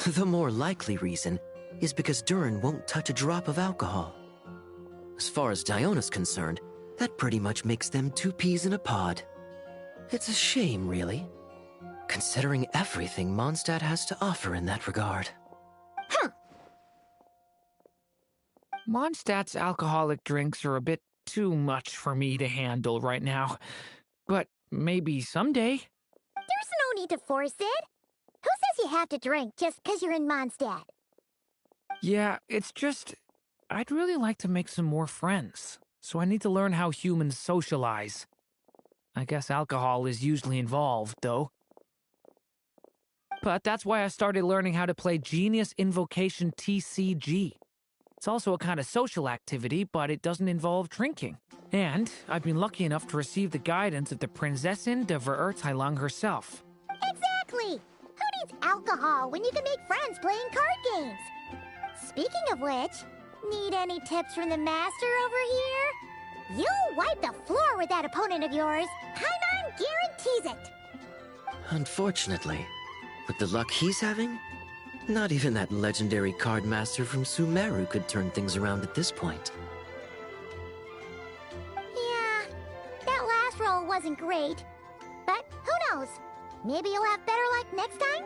The more likely reason is because Durin won't touch a drop of alcohol. As far as Diona's concerned, that pretty much makes them two peas in a pod. It's a shame, really, considering everything Mondstadt has to offer in that regard. Mondstadt's alcoholic drinks are a bit too much for me to handle right now. But maybe someday. There's no need to force it. Who says you have to drink just because you're in Mondstadt? Yeah, it's just... I'd really like to make some more friends, so I need to learn how humans socialize. I guess alcohol is usually involved, though. But that's why I started learning how to play Genius Invocation TCG. It's also a kind of social activity, but it doesn't involve drinking. And I've been lucky enough to receive the guidance of the Prinzessin de Verurteilung herself. Exactly! Who needs alcohol when you can make friends playing card games? Speaking of which, need any tips from the master over here? You wipe the floor with that opponent of yours. Paimon guarantees it. Unfortunately, with the luck he's having, not even that legendary card master from Sumeru could turn things around at this point. Yeah, that last roll wasn't great. But who knows? Maybe you'll have better luck next time?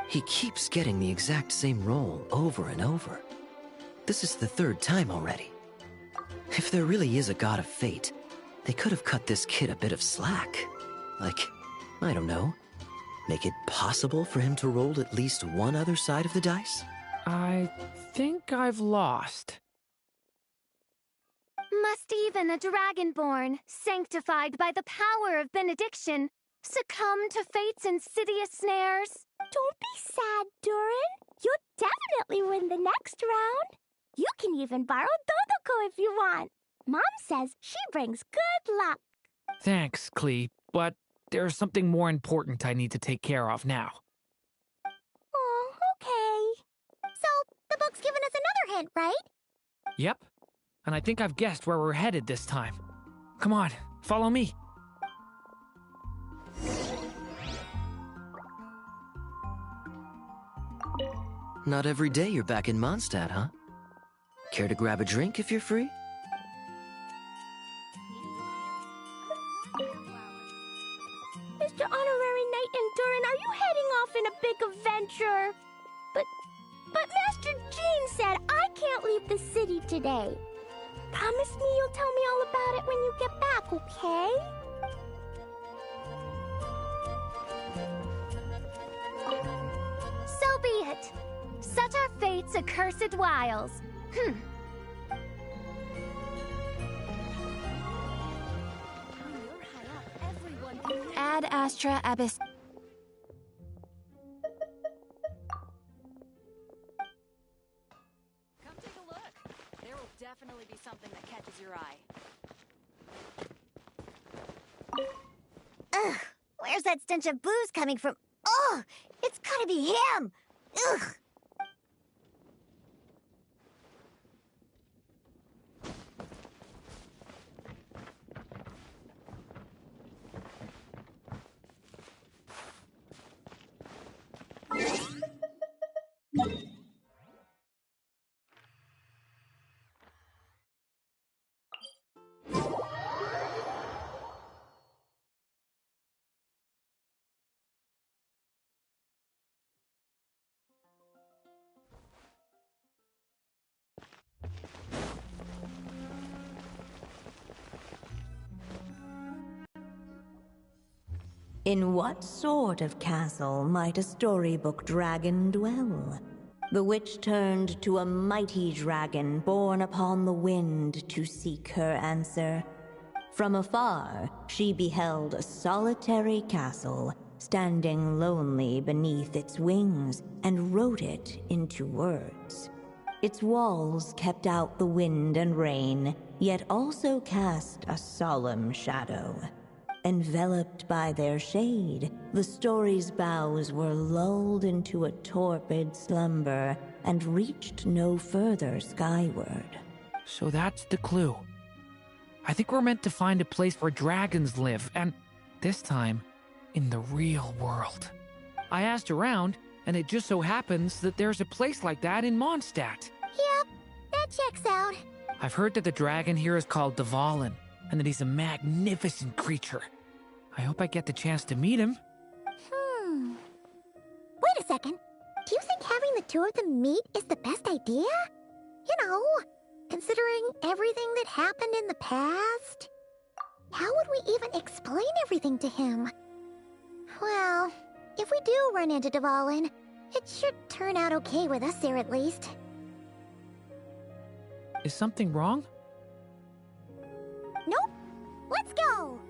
He keeps getting the exact same roll over and over. This is the third time already. If there really is a god of fate, they could have cut this kid a bit of slack. Like, I don't know, make it possible for him to roll at least one other side of the dice? I think I've lost. Must even a dragonborn, sanctified by the power of benediction, succumb to fate's insidious snares? Don't be sad, Durin. You'll definitely win the next round. You can even borrow Dodoko if you want. Mom says she brings good luck. Thanks, Klee, but there's something more important I need to take care of now. Oh, okay. So, the book's given us another hint, right? Yep, and I think I've guessed where we're headed this time. Come on, follow me. Not every day you're back in Mondstadt, huh? Care to grab a drink if you're free? Mr. today. Promise me you'll tell me all about it when you get back, okay? So be it. Such are fate's accursed wiles. Ad Astra Abyss. Come take a look. There will definitely be something that catches your eye. Ugh, where's that stench of booze coming from? Ugh, it's gotta be him! Ugh! In what sort of castle might a storybook dragon dwell? The witch turned to a mighty dragon born upon the wind to seek her answer. From afar, she beheld a solitary castle, standing lonely beneath its wings, and wrote it into words. Its walls kept out the wind and rain, yet also cast a solemn shadow. Enveloped by their shade, the story's boughs were lulled into a torpid slumber and reached no further skyward. So that's the clue. I think we're meant to find a place where dragons live, and this time, in the real world. I asked around, and it just so happens that there's a place like that in Mondstadt. Yep, that checks out. I've heard that the dragon here is called Dvalin, and that he's a magnificent creature. I hope I get the chance to meet him. Wait a second. Do you think having the two of them meet is the best idea? You know, considering everything that happened in the past? How would we even explain everything to him? Well, if we do run into Dvalin, it should turn out okay with us there at least. Is something wrong? Nope. Let's go!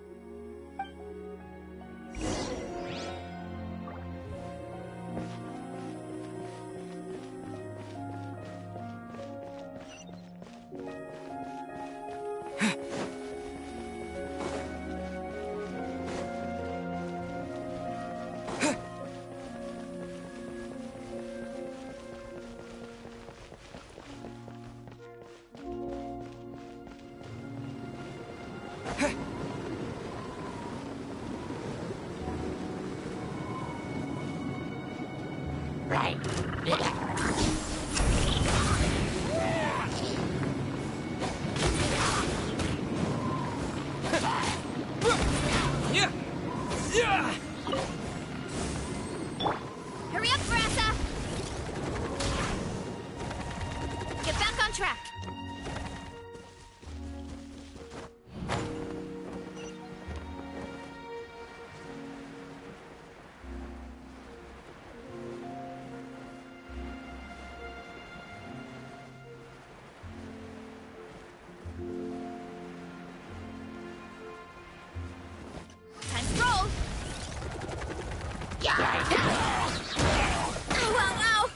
Hurry up, Grassa! Get back on track. Time to roll! Ow, ow, ow!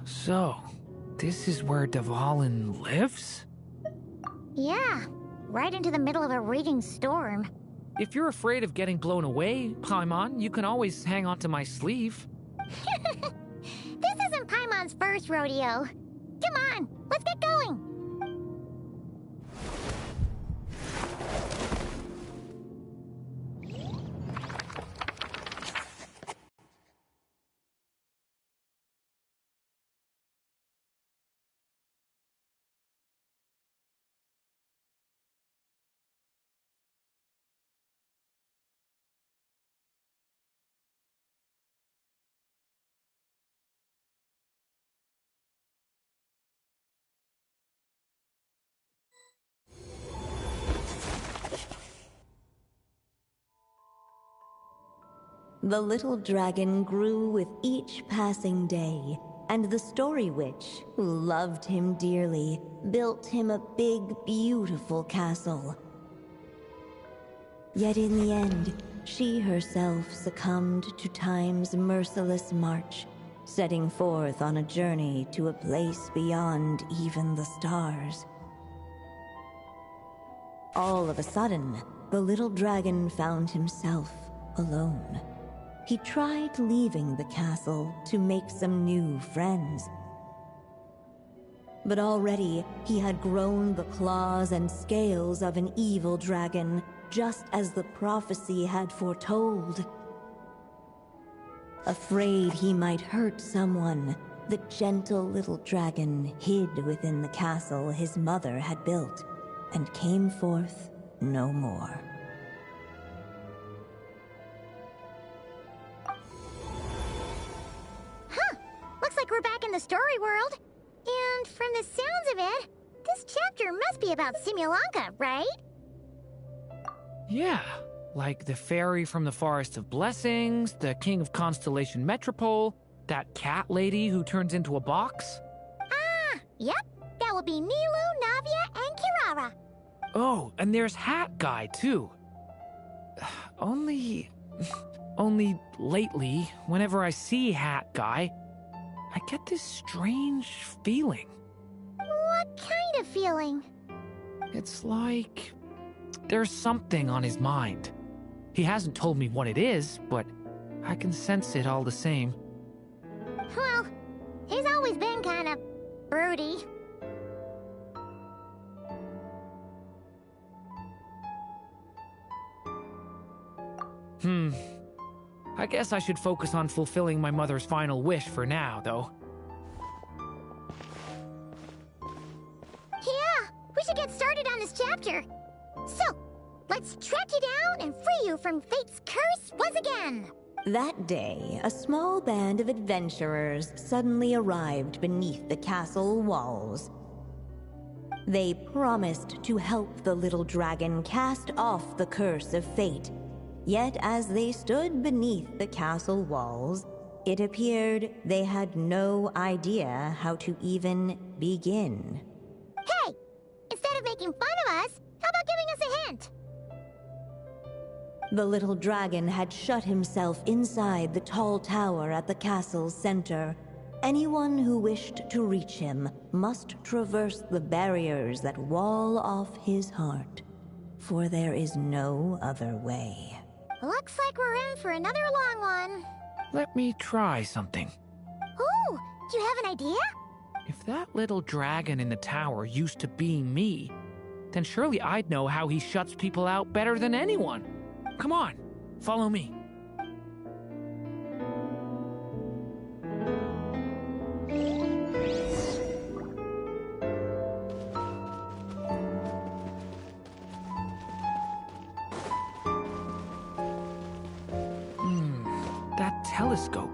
So, this is where Dvalin lives? Yeah, right into the middle of a raging storm. If you're afraid of getting blown away, Paimon, you can always hang onto my sleeve. This isn't Paimon's first rodeo. Come on, let's get going. The little dragon grew with each passing day, and the Story Witch, who loved him dearly, built him a big, beautiful castle. Yet in the end, she herself succumbed to time's merciless march, setting forth on a journey to a place beyond even the stars. All of a sudden, the little dragon found himself alone. He tried leaving the castle to make some new friends. But already, he had grown the claws and scales of an evil dragon, just as the prophecy had foretold. Afraid he might hurt someone, the gentle little dragon hid within the castle his mother had built, and came forth no more. Looks like we're back in the story world. And from the sounds of it, this chapter must be about Simulanka, right? Yeah, like the fairy from the Forest of Blessings, the king of Constellation Metropole, that cat lady who turns into a box. Ah, yep. That would be Nilu, Navia, and Kirara. Oh, and there's Hat Guy, too. Only lately, whenever I see Hat Guy, I get this strange feeling. What kind of feeling? It's like there's something on his mind. He hasn't told me what it is, but I can sense it all the same. Well, he's always been kind of broody. I guess I should focus on fulfilling my mother's final wish for now, though. Yeah, we should get started on this chapter. So, let's track you down and free you from fate's curse once again. That day, a small band of adventurers suddenly arrived beneath the castle walls. They promised to help the little dragon cast off the curse of fate. Yet as they stood beneath the castle walls, it appeared they had no idea how to even begin. Hey! Instead of making fun of us, how about giving us a hint? The little dragon had shut himself inside the tall tower at the castle's center. Anyone who wished to reach him must traverse the barriers that wall off his heart, for there is no other way. Looks like we're in for another long one. Let me try something. Ooh, you have an idea? If that little dragon in the tower used to be me, then surely I'd know how he shuts people out better than anyone. Come on, follow me. That telescope.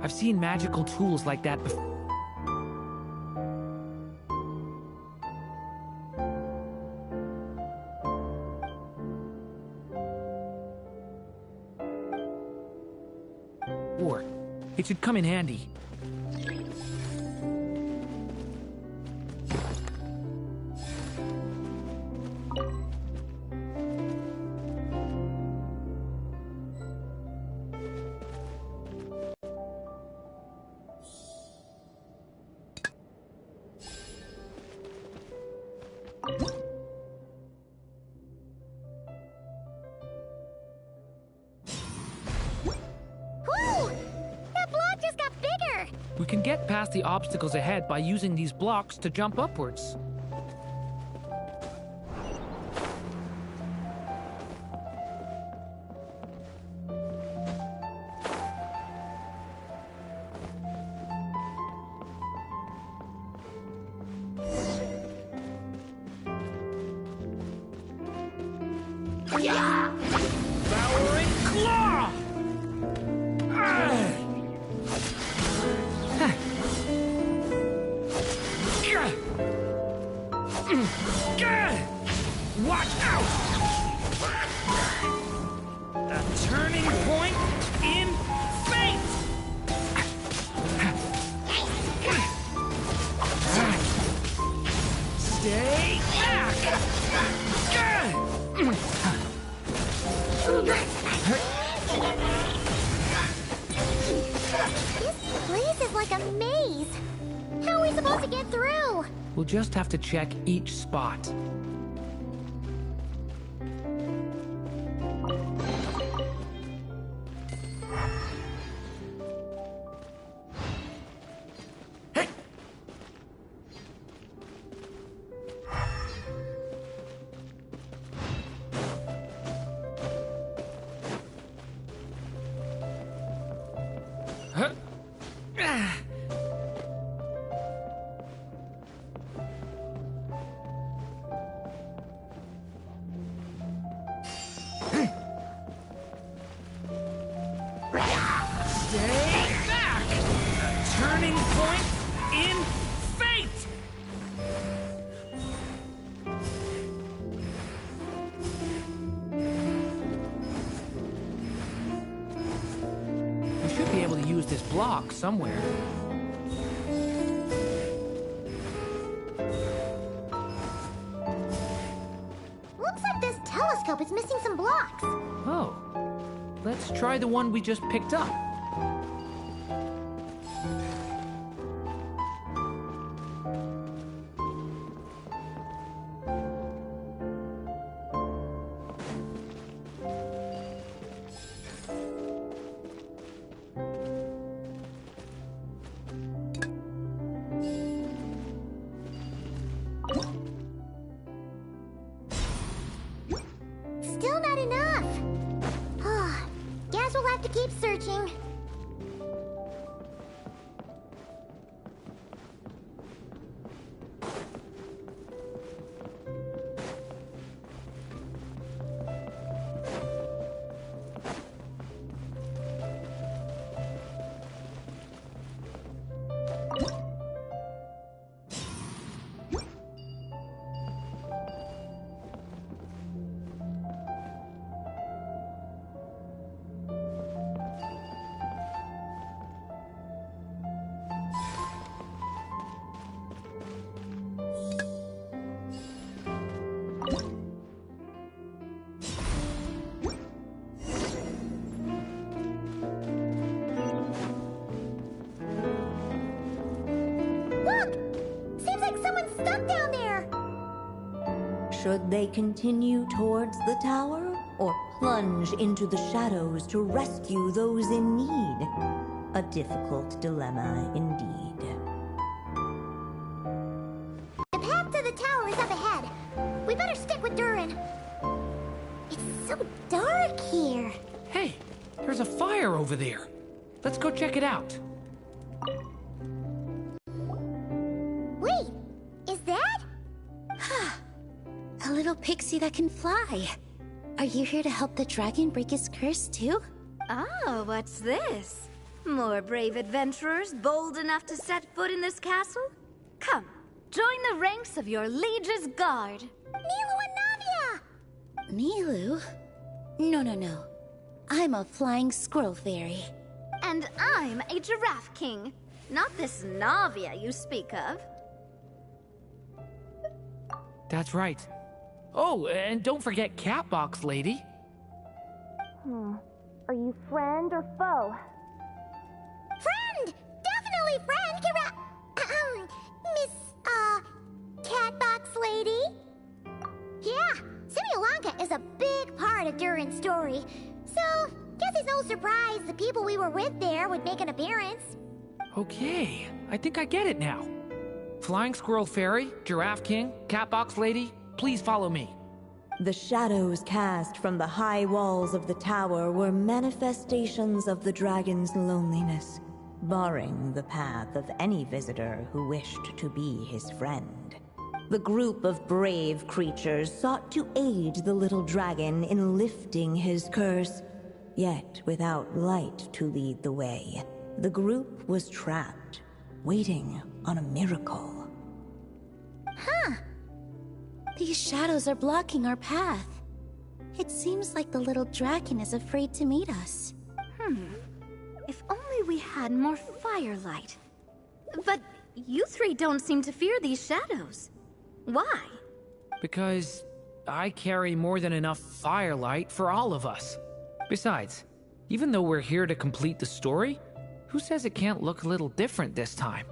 I've seen magical tools like that before. It should come in handy. We can get past the obstacles ahead by using these blocks to jump upwards. Devouring claw! Watch out! The turning point in fate! Stay back! This place is like a maze. How are we supposed to get through? We'll just have to check each spot. Stay back! The turning point in fate! We should be able to use this block somewhere. Looks like this telescope is missing some blocks. Oh. Let's try the one we just picked up. Still not enough. Guess we'll have to keep searching. Should they continue towards the tower, or plunge into the shadows to rescue those in need? A difficult dilemma indeed. The path to the tower is up ahead. We better stick with Durin. It's so dark here. Hey, there's a fire over there. Let's go check it out. Wait, is that? A little pixie that can fly. Are you here to help the dragon break his curse too? Oh, what's this? More brave adventurers bold enough to set foot in this castle? Come, join the ranks of your liege's guard. Nilu and Navia! Nilu? No. I'm a flying squirrel fairy. And I'm a giraffe king, not this Navia you speak of. That's right. Oh, and don't forget Catbox Lady. Are you friend or foe? Friend! Definitely friend, Miss, Catbox Lady? Yeah, Simulanka is a big part of Durin's story. So, guess it's no surprise the people we were with there would make an appearance. Okay, I think I get it now. Flying Squirrel Fairy, Giraffe King, Catbox Lady, please follow me. The shadows cast from the high walls of the tower were manifestations of the dragon's loneliness, barring the path of any visitor who wished to be his friend. The group of brave creatures sought to aid the little dragon in lifting his curse, yet without light to lead the way. The group was trapped, waiting on a miracle. Huh. These shadows are blocking our path. It seems like the little dragon is afraid to meet us. If only we had more firelight. But you three don't seem to fear these shadows. Why? Because I carry more than enough firelight for all of us. Besides, even though we're here to complete the story, who says it can't look a little different this time?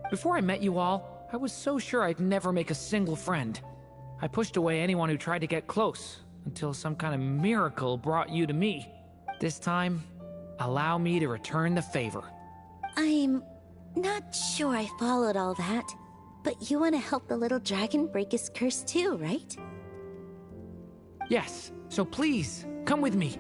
Before I met you all, I was so sure I'd never make a single friend. I pushed away anyone who tried to get close, until some kind of miracle brought you to me. This time, allow me to return the favor. I'm not sure I followed all that, but you want to help the little dragon break his curse too, right? Yes, so please, come with me.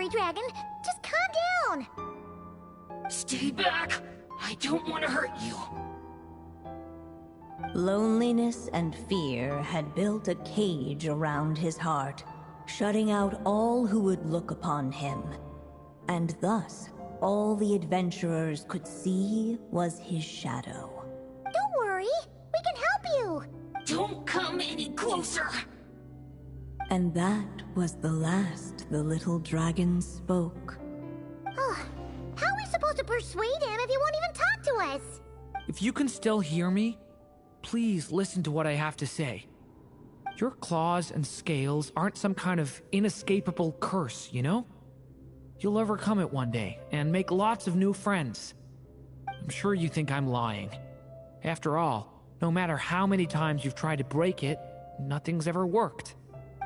Dragon, just calm down. Stay back. I don't want to hurt you. Loneliness and fear had built a cage around his heart, shutting out all who would look upon him. And thus, all the adventurers could see was his shadow. Don't worry, we can help you. Don't come any closer. And that was the last the little dragon spoke. Oh, how are we supposed to persuade him if he won't even talk to us? If you can still hear me, please listen to what I have to say. Your claws and scales aren't some kind of inescapable curse, you know? You'll overcome it one day and make lots of new friends. I'm sure you think I'm lying. After all, no matter how many times you've tried to break it, nothing's ever worked.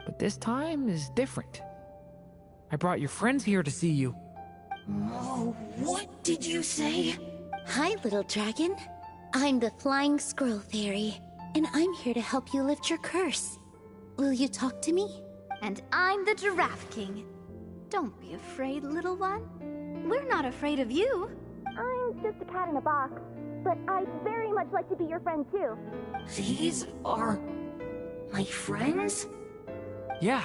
But this time is different. I brought your friends here to see you. Oh, what did you say? Hi, little dragon. I'm the Flying Squirrel Fairy, and I'm here to help you lift your curse. Will you talk to me? And I'm the Giraffe King. Don't be afraid, little one. We're not afraid of you. I'm just a cat in a box. but I'd very much like to be your friend too. These are my friends? Yeah,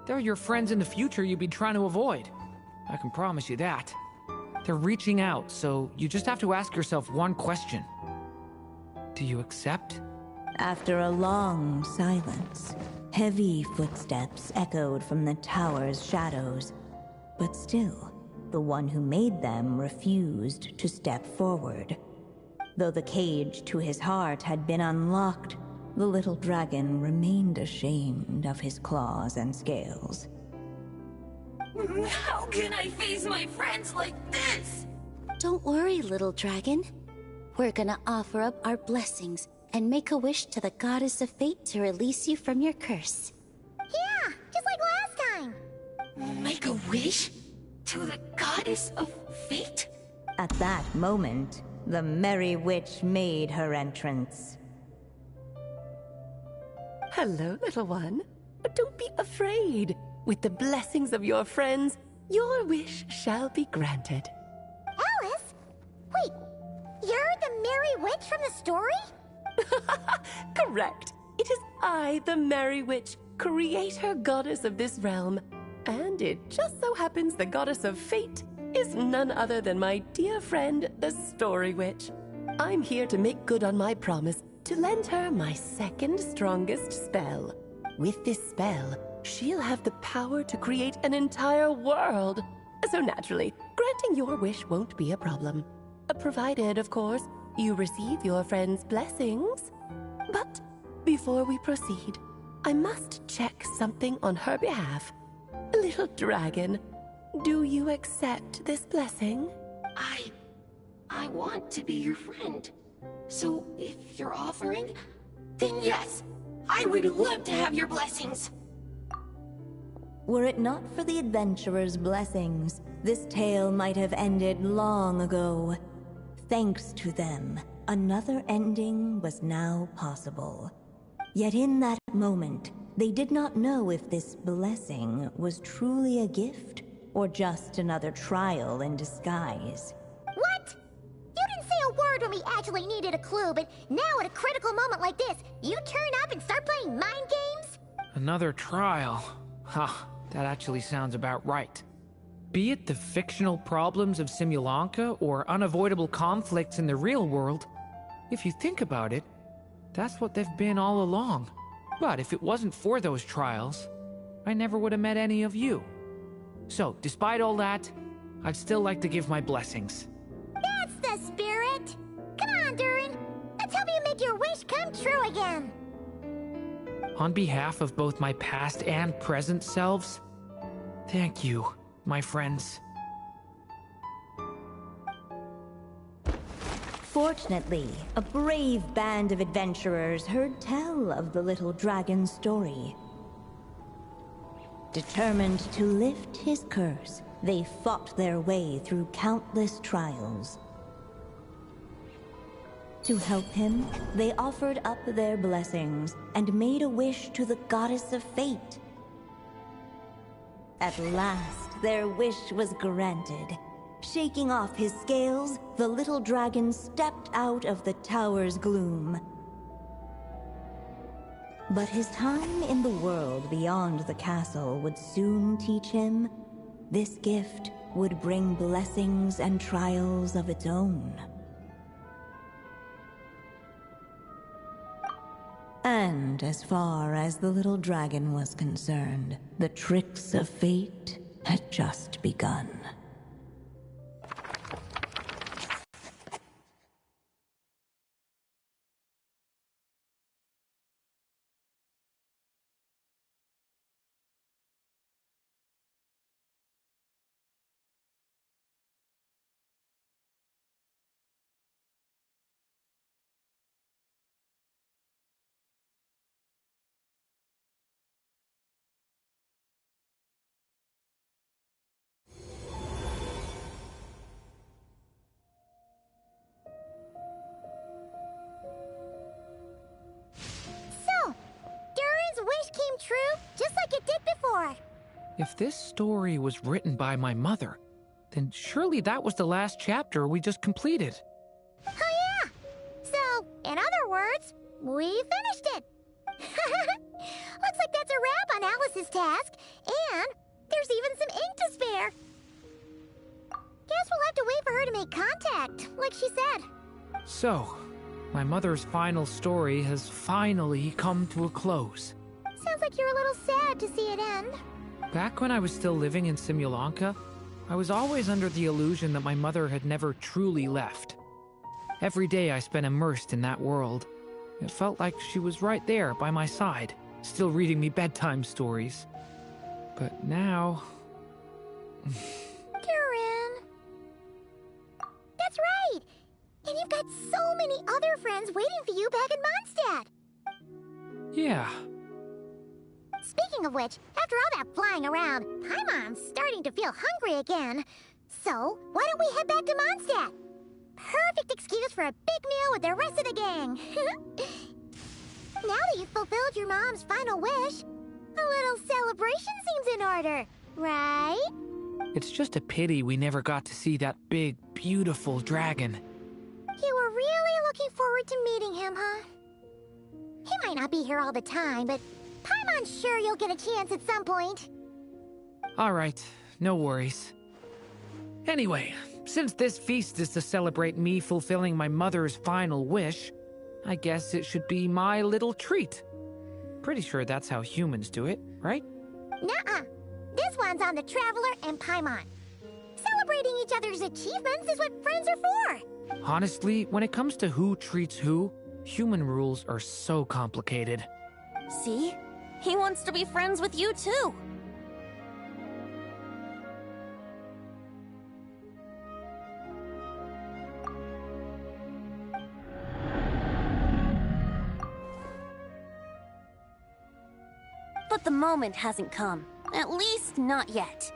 they're your friends in the future you've been trying to avoid. I can promise you that. They're reaching out, so you just have to ask yourself one question. Do you accept? After a long silence, heavy footsteps echoed from the tower's shadows. But still, the one who made them refused to step forward. Though the cage to his heart had been unlocked, the little dragon remained ashamed of his claws and scales. How can I face my friends like this? Don't worry, little dragon. We're gonna offer up our blessings and make a wish to the goddess of fate to release you from your curse. Yeah, just like last time. Make a wish? To the goddess of fate? At that moment, the merry witch made her entrance. Hello, little one. Don't be afraid. With the blessings of your friends, your wish shall be granted. Alice? Wait, you're the merry witch from the story? Correct. It is I, the Merry Witch, creator goddess of this realm. And it just so happens the goddess of fate is none other than my dear friend, the Story Witch. I'm here to make good on my promise to lend her my second strongest spell. With this spell, she'll have the power to create an entire world. So naturally, granting your wish won't be a problem. Provided, of course, you receive your friend's blessings. But before we proceed, I must check something on her behalf. Little dragon, do you accept this blessing? I want to be your friend. So if you're offering, then yes, I would love to have your blessings. Were it not for the adventurer's blessings, this tale might have ended long ago. Thanks to them, another ending was now possible. Yet in that moment, they did not know if this blessing was truly a gift or just another trial in disguise. What? You didn't say a word when we actually needed a clue, but now at a critical moment like this, you turn up and start playing mind games? Another trial. Huh, that actually sounds about right. Be it the fictional problems of Simulanka or unavoidable conflicts in the real world, if you think about it, that's what they've been all along. But if it wasn't for those trials, I never would have met any of you. So, despite all that, I'd still like to give my blessings. That's the spirit! Come on, Durin! Let's help you make your wish come true again! On behalf of both my past and present selves, thank you, my friends. Fortunately, a brave band of adventurers heard tell of the little dragon's story. Determined to lift his curse, they fought their way through countless trials. To help him, they offered up their blessings and made a wish to the goddess of fate. At last, their wish was granted. Shaking off his scales, the little dragon stepped out of the tower's gloom. But his time in the world beyond the castle would soon teach him this gift would bring blessings and trials of its own. And as far as the little dragon was concerned, the tricks of fate had just begun. Wish came true, just like it did before. If this story was written by my mother, then surely that was the last chapter we just completed. Oh yeah! We finished it! Looks like that's a wrap on Alice's task, and there's even some ink to spare. Guess we'll have to wait for her to make contact, like she said. So, my mother's final story has finally come to a close. Sounds like you're a little sad to see it end. Back when I was still living in Simulanka, I was always under the illusion that my mother had never truly left. Every day I spent immersed in that world. It felt like she was right there by my side, still reading me bedtime stories. But now... Durin. That's right! And you've got so many other friends waiting for you back in Mondstadt! Yeah. Speaking of which, after all that flying around, Paimon's starting to feel hungry again. So, why don't we head back to Mondstadt? Perfect excuse for a big meal with the rest of the gang. Now that you've fulfilled your mom's final wish, a little celebration seems in order, right? It's just a pity we never got to see that big, beautiful dragon. You were really looking forward to meeting him, huh? He might not be here all the time, but Paimon's sure you'll get a chance at some point. All right, no worries. Anyway, since this feast is to celebrate me fulfilling my mother's final wish, I guess it should be my little treat. Pretty sure that's how humans do it, right? Nuh-uh. This one's on the Traveler and Paimon. Celebrating each other's achievements is what friends are for. Honestly, when it comes to who treats who, human rules are so complicated. See? He wants to be friends with you, too. But the moment hasn't come. At least, not yet.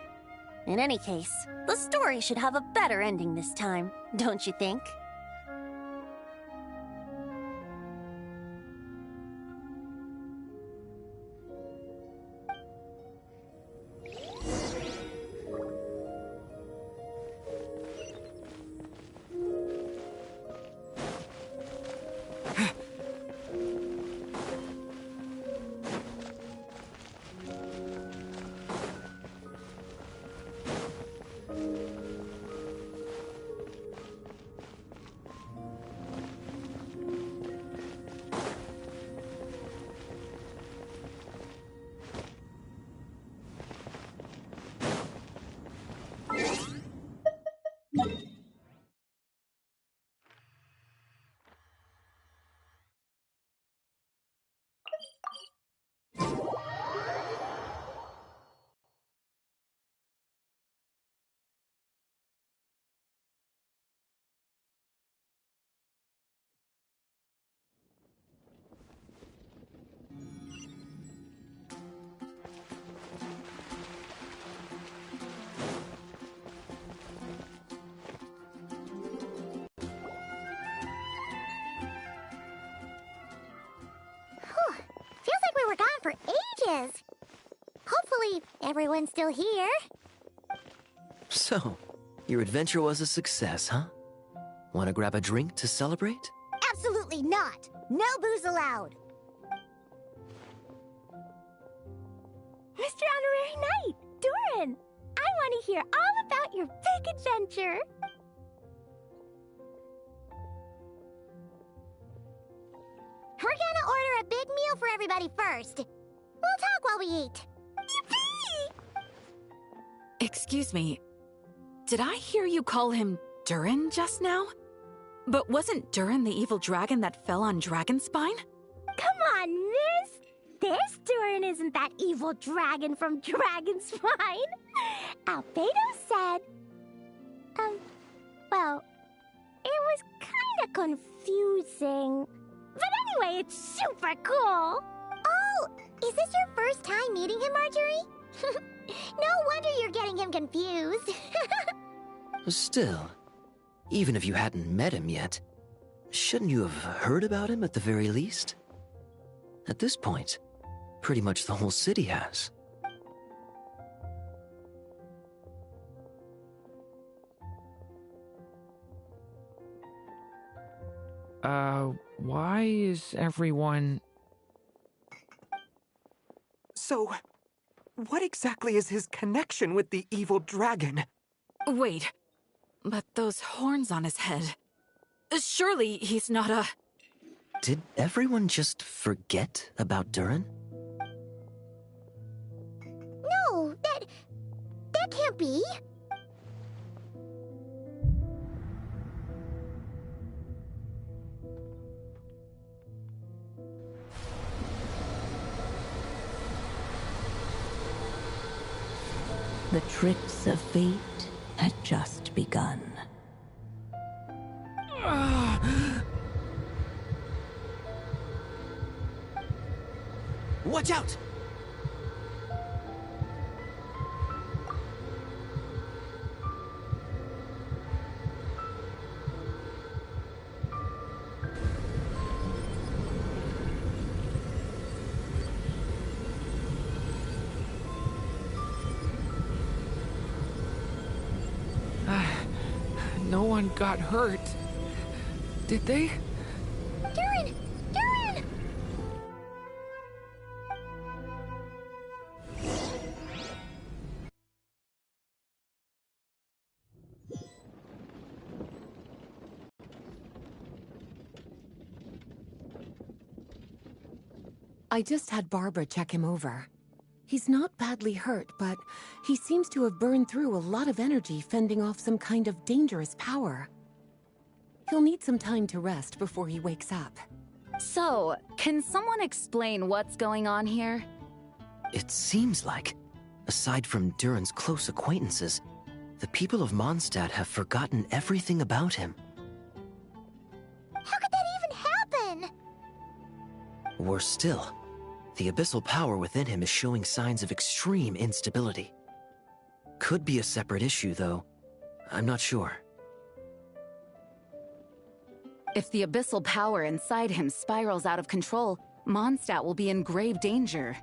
In any case, the story should have a better ending this time, don't you think? Feels like we were gone for ages. Hopefully, everyone's still here. So, your adventure was a success, huh? Want to grab a drink to celebrate? Absolutely not. No booze allowed. Mr. Honorary Knight, Durin, I want to hear all about your big adventure. We're gonna order a big meal for everybody first. We'll talk while we eat. Yippee! Excuse me. Did I hear you call him Durin just now? But wasn't Durin the evil dragon that fell on Dragonspine? Come on, miss. This Durin isn't that evil dragon from Dragonspine. Albedo said... well, it was kinda confusing. But anyway, it's super cool. Oh, is this your first time meeting him, Marjorie? No wonder you're getting him confused. Still, even if you hadn't met him yet, shouldn't you have heard about him at the very least? At this point, pretty much the whole city has. Why is everyone... So, what exactly is his connection with the evil dragon? Wait, but those horns on his head... Surely he's not a... Did everyone just forget about Durin? No, that can't be. The tricks of fate had just begun. Watch out! No one got hurt. Did they? Durin! Durin! I just had Barbara check him over. He's not badly hurt, but he seems to have burned through a lot of energy fending off some kind of dangerous power. He'll need some time to rest before he wakes up. So, can someone explain what's going on here? It seems like, aside from Durin's close acquaintances, the people of Mondstadt have forgotten everything about him. How could that even happen? Worse still, the abyssal power within him is showing signs of extreme instability. Could be a separate issue, though. I'm not sure. If the abyssal power inside him spirals out of control, Mondstadt will be in grave danger.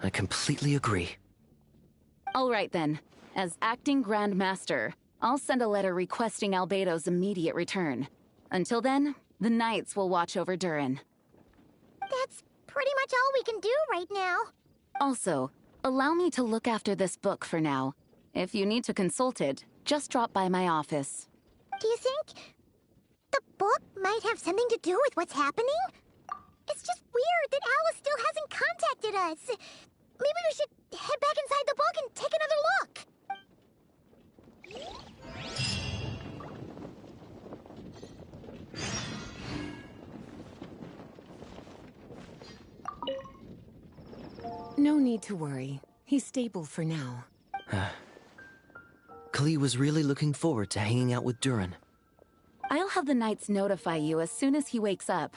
I completely agree. All right then. As acting Grand Master, I'll send a letter requesting Albedo's immediate return. Until then, the Knights will watch over Durin. That's pretty much all we can do right now. Also, allow me to look after this book for now. If you need to consult it, just drop by my office. Do you think the book might have something to do with what's happening? It's just weird that Alice still hasn't contacted us. Maybe we should head back inside the book and take another look. No need to worry. He's stable for now. Klee was really looking forward to hanging out with Durin. I'll have the Knights notify you as soon as he wakes up.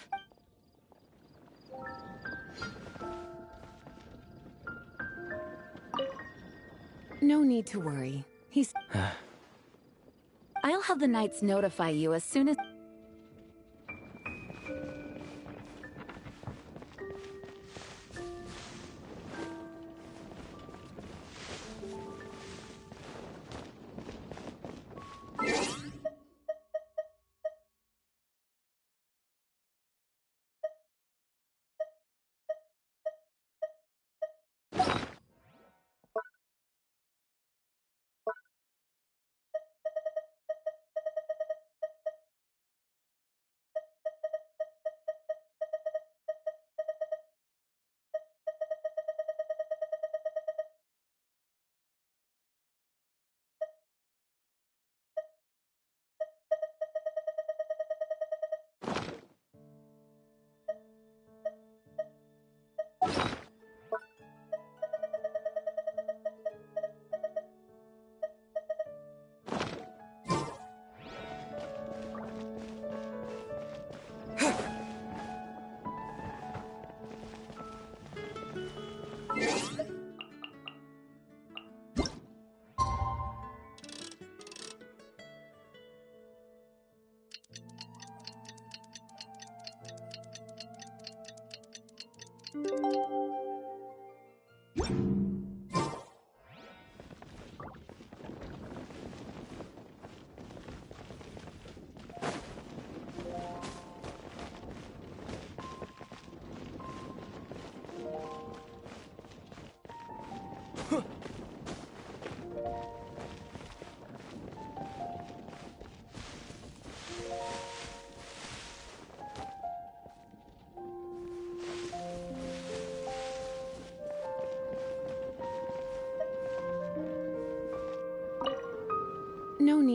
No need to worry. He's... I'll have the Knights notify you as soon as...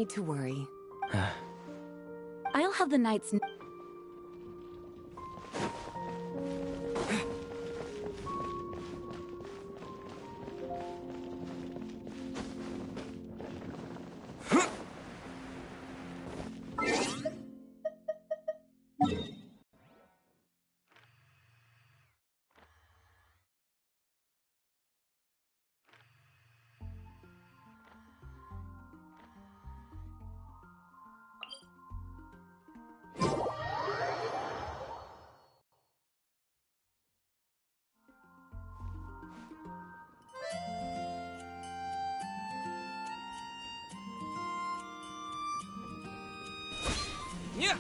need to worry. I'll have the knights. Yeah.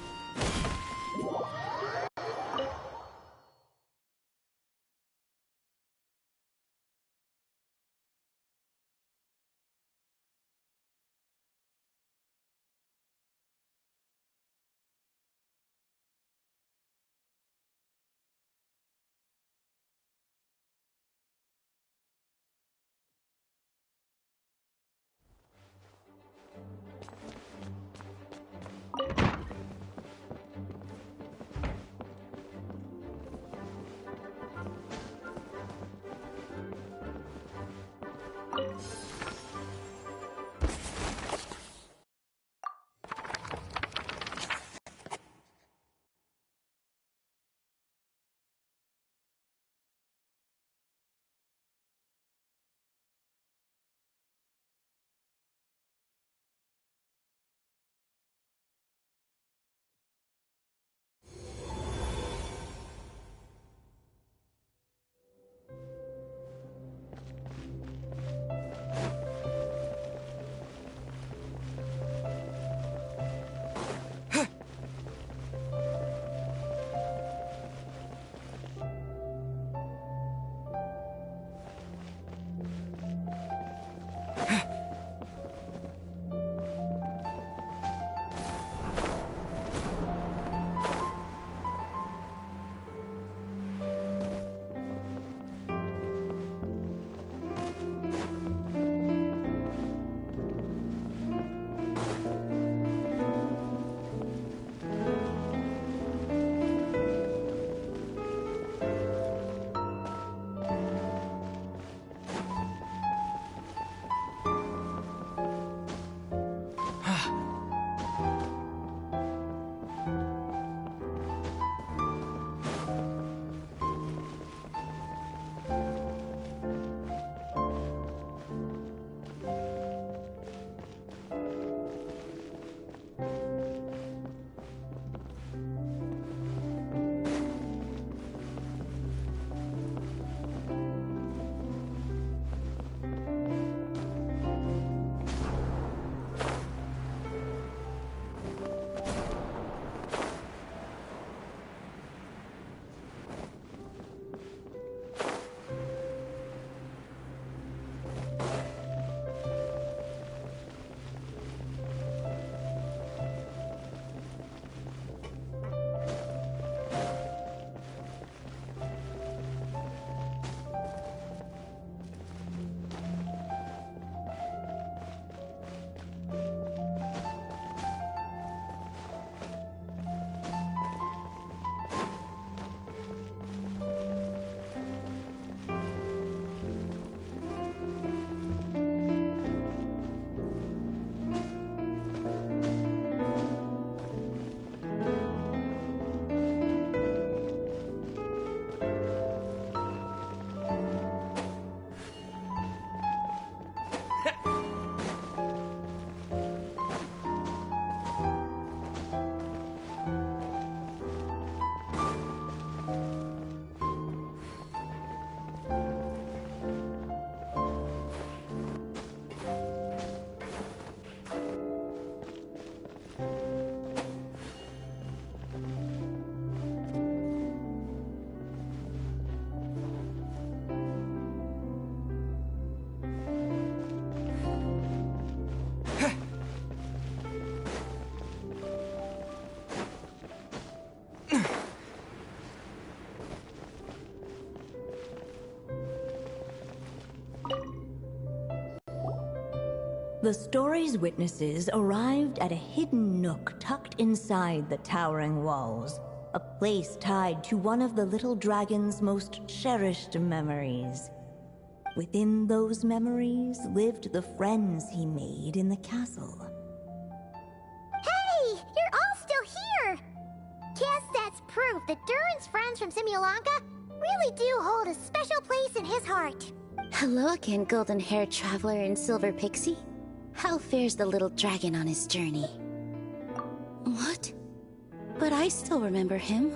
The story's witnesses arrived at a hidden nook tucked inside the towering walls, a place tied to one of the little dragon's most cherished memories. Within those memories lived the friends he made in the castle. Hey! You're all still here! Guess that's proof that Durin's friends from Simulanka really do hold a special place in his heart. Hello again, golden-haired traveler and silver pixie. How fares the little dragon on his journey? What? But I still remember him.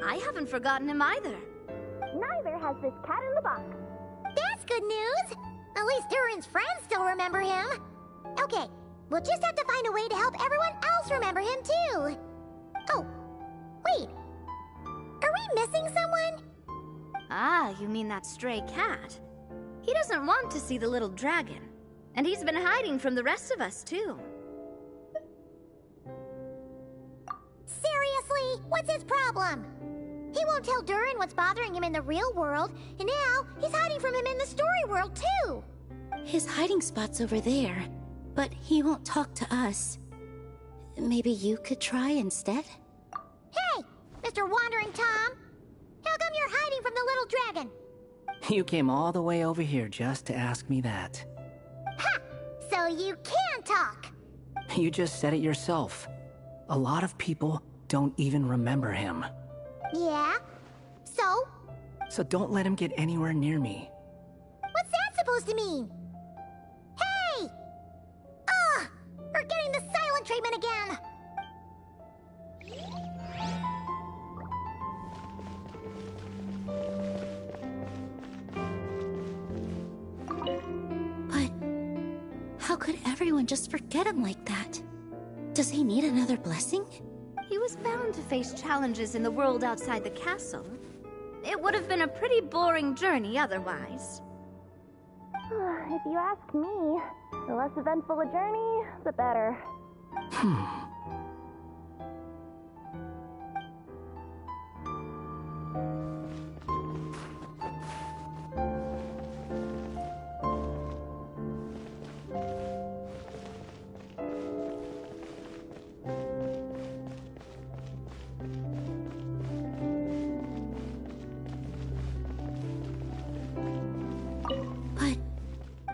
I haven't forgotten him either. Neither has this cat in the box. That's good news! At least Durin's friends still remember him. Okay, we'll just have to find a way to help everyone else remember him too. Oh, wait. Are we missing someone? Ah, you mean that stray cat. He doesn't want to see the little dragon. And he's been hiding from the rest of us, too. Seriously? What's his problem? He won't tell Durin what's bothering him in the real world, and now he's hiding from him in the story world, too. His hiding spot's over there, but he won't talk to us. Maybe you could try instead? Hey, Mr. Wandering Tom! How come you're hiding from the little dragon? You came all the way over here just to ask me that. Ha! So you can talk! You just said it yourself. A lot of people don't even remember him. Yeah? So? So don't let him get anywhere near me. What's that supposed to mean? Hey! Ugh! We're getting the silent treatment again! But how could everyone just forget him like that? Does he need another blessing? He was bound to face challenges in the world outside the castle. It would have been a pretty boring journey otherwise. If you ask me, the less eventful a journey, the better.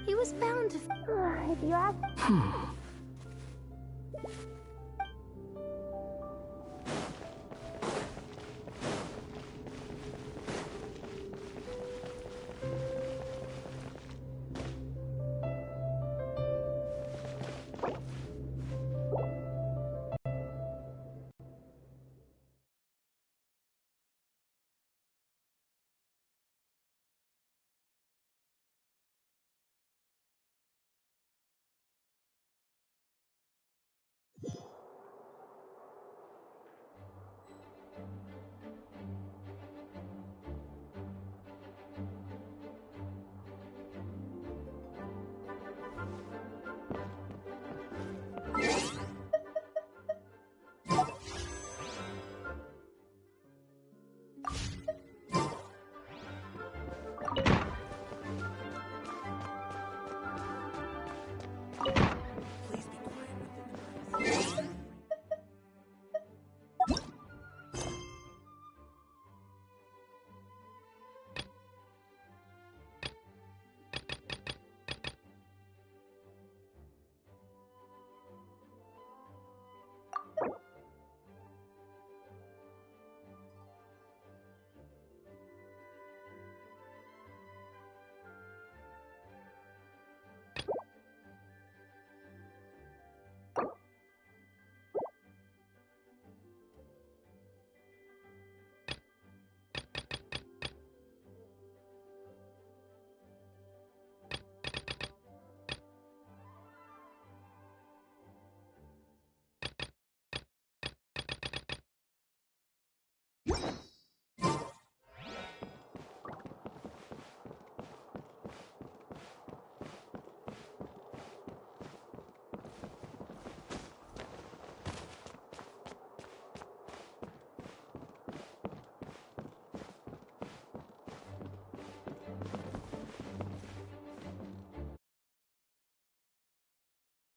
He was bound to... If you ask...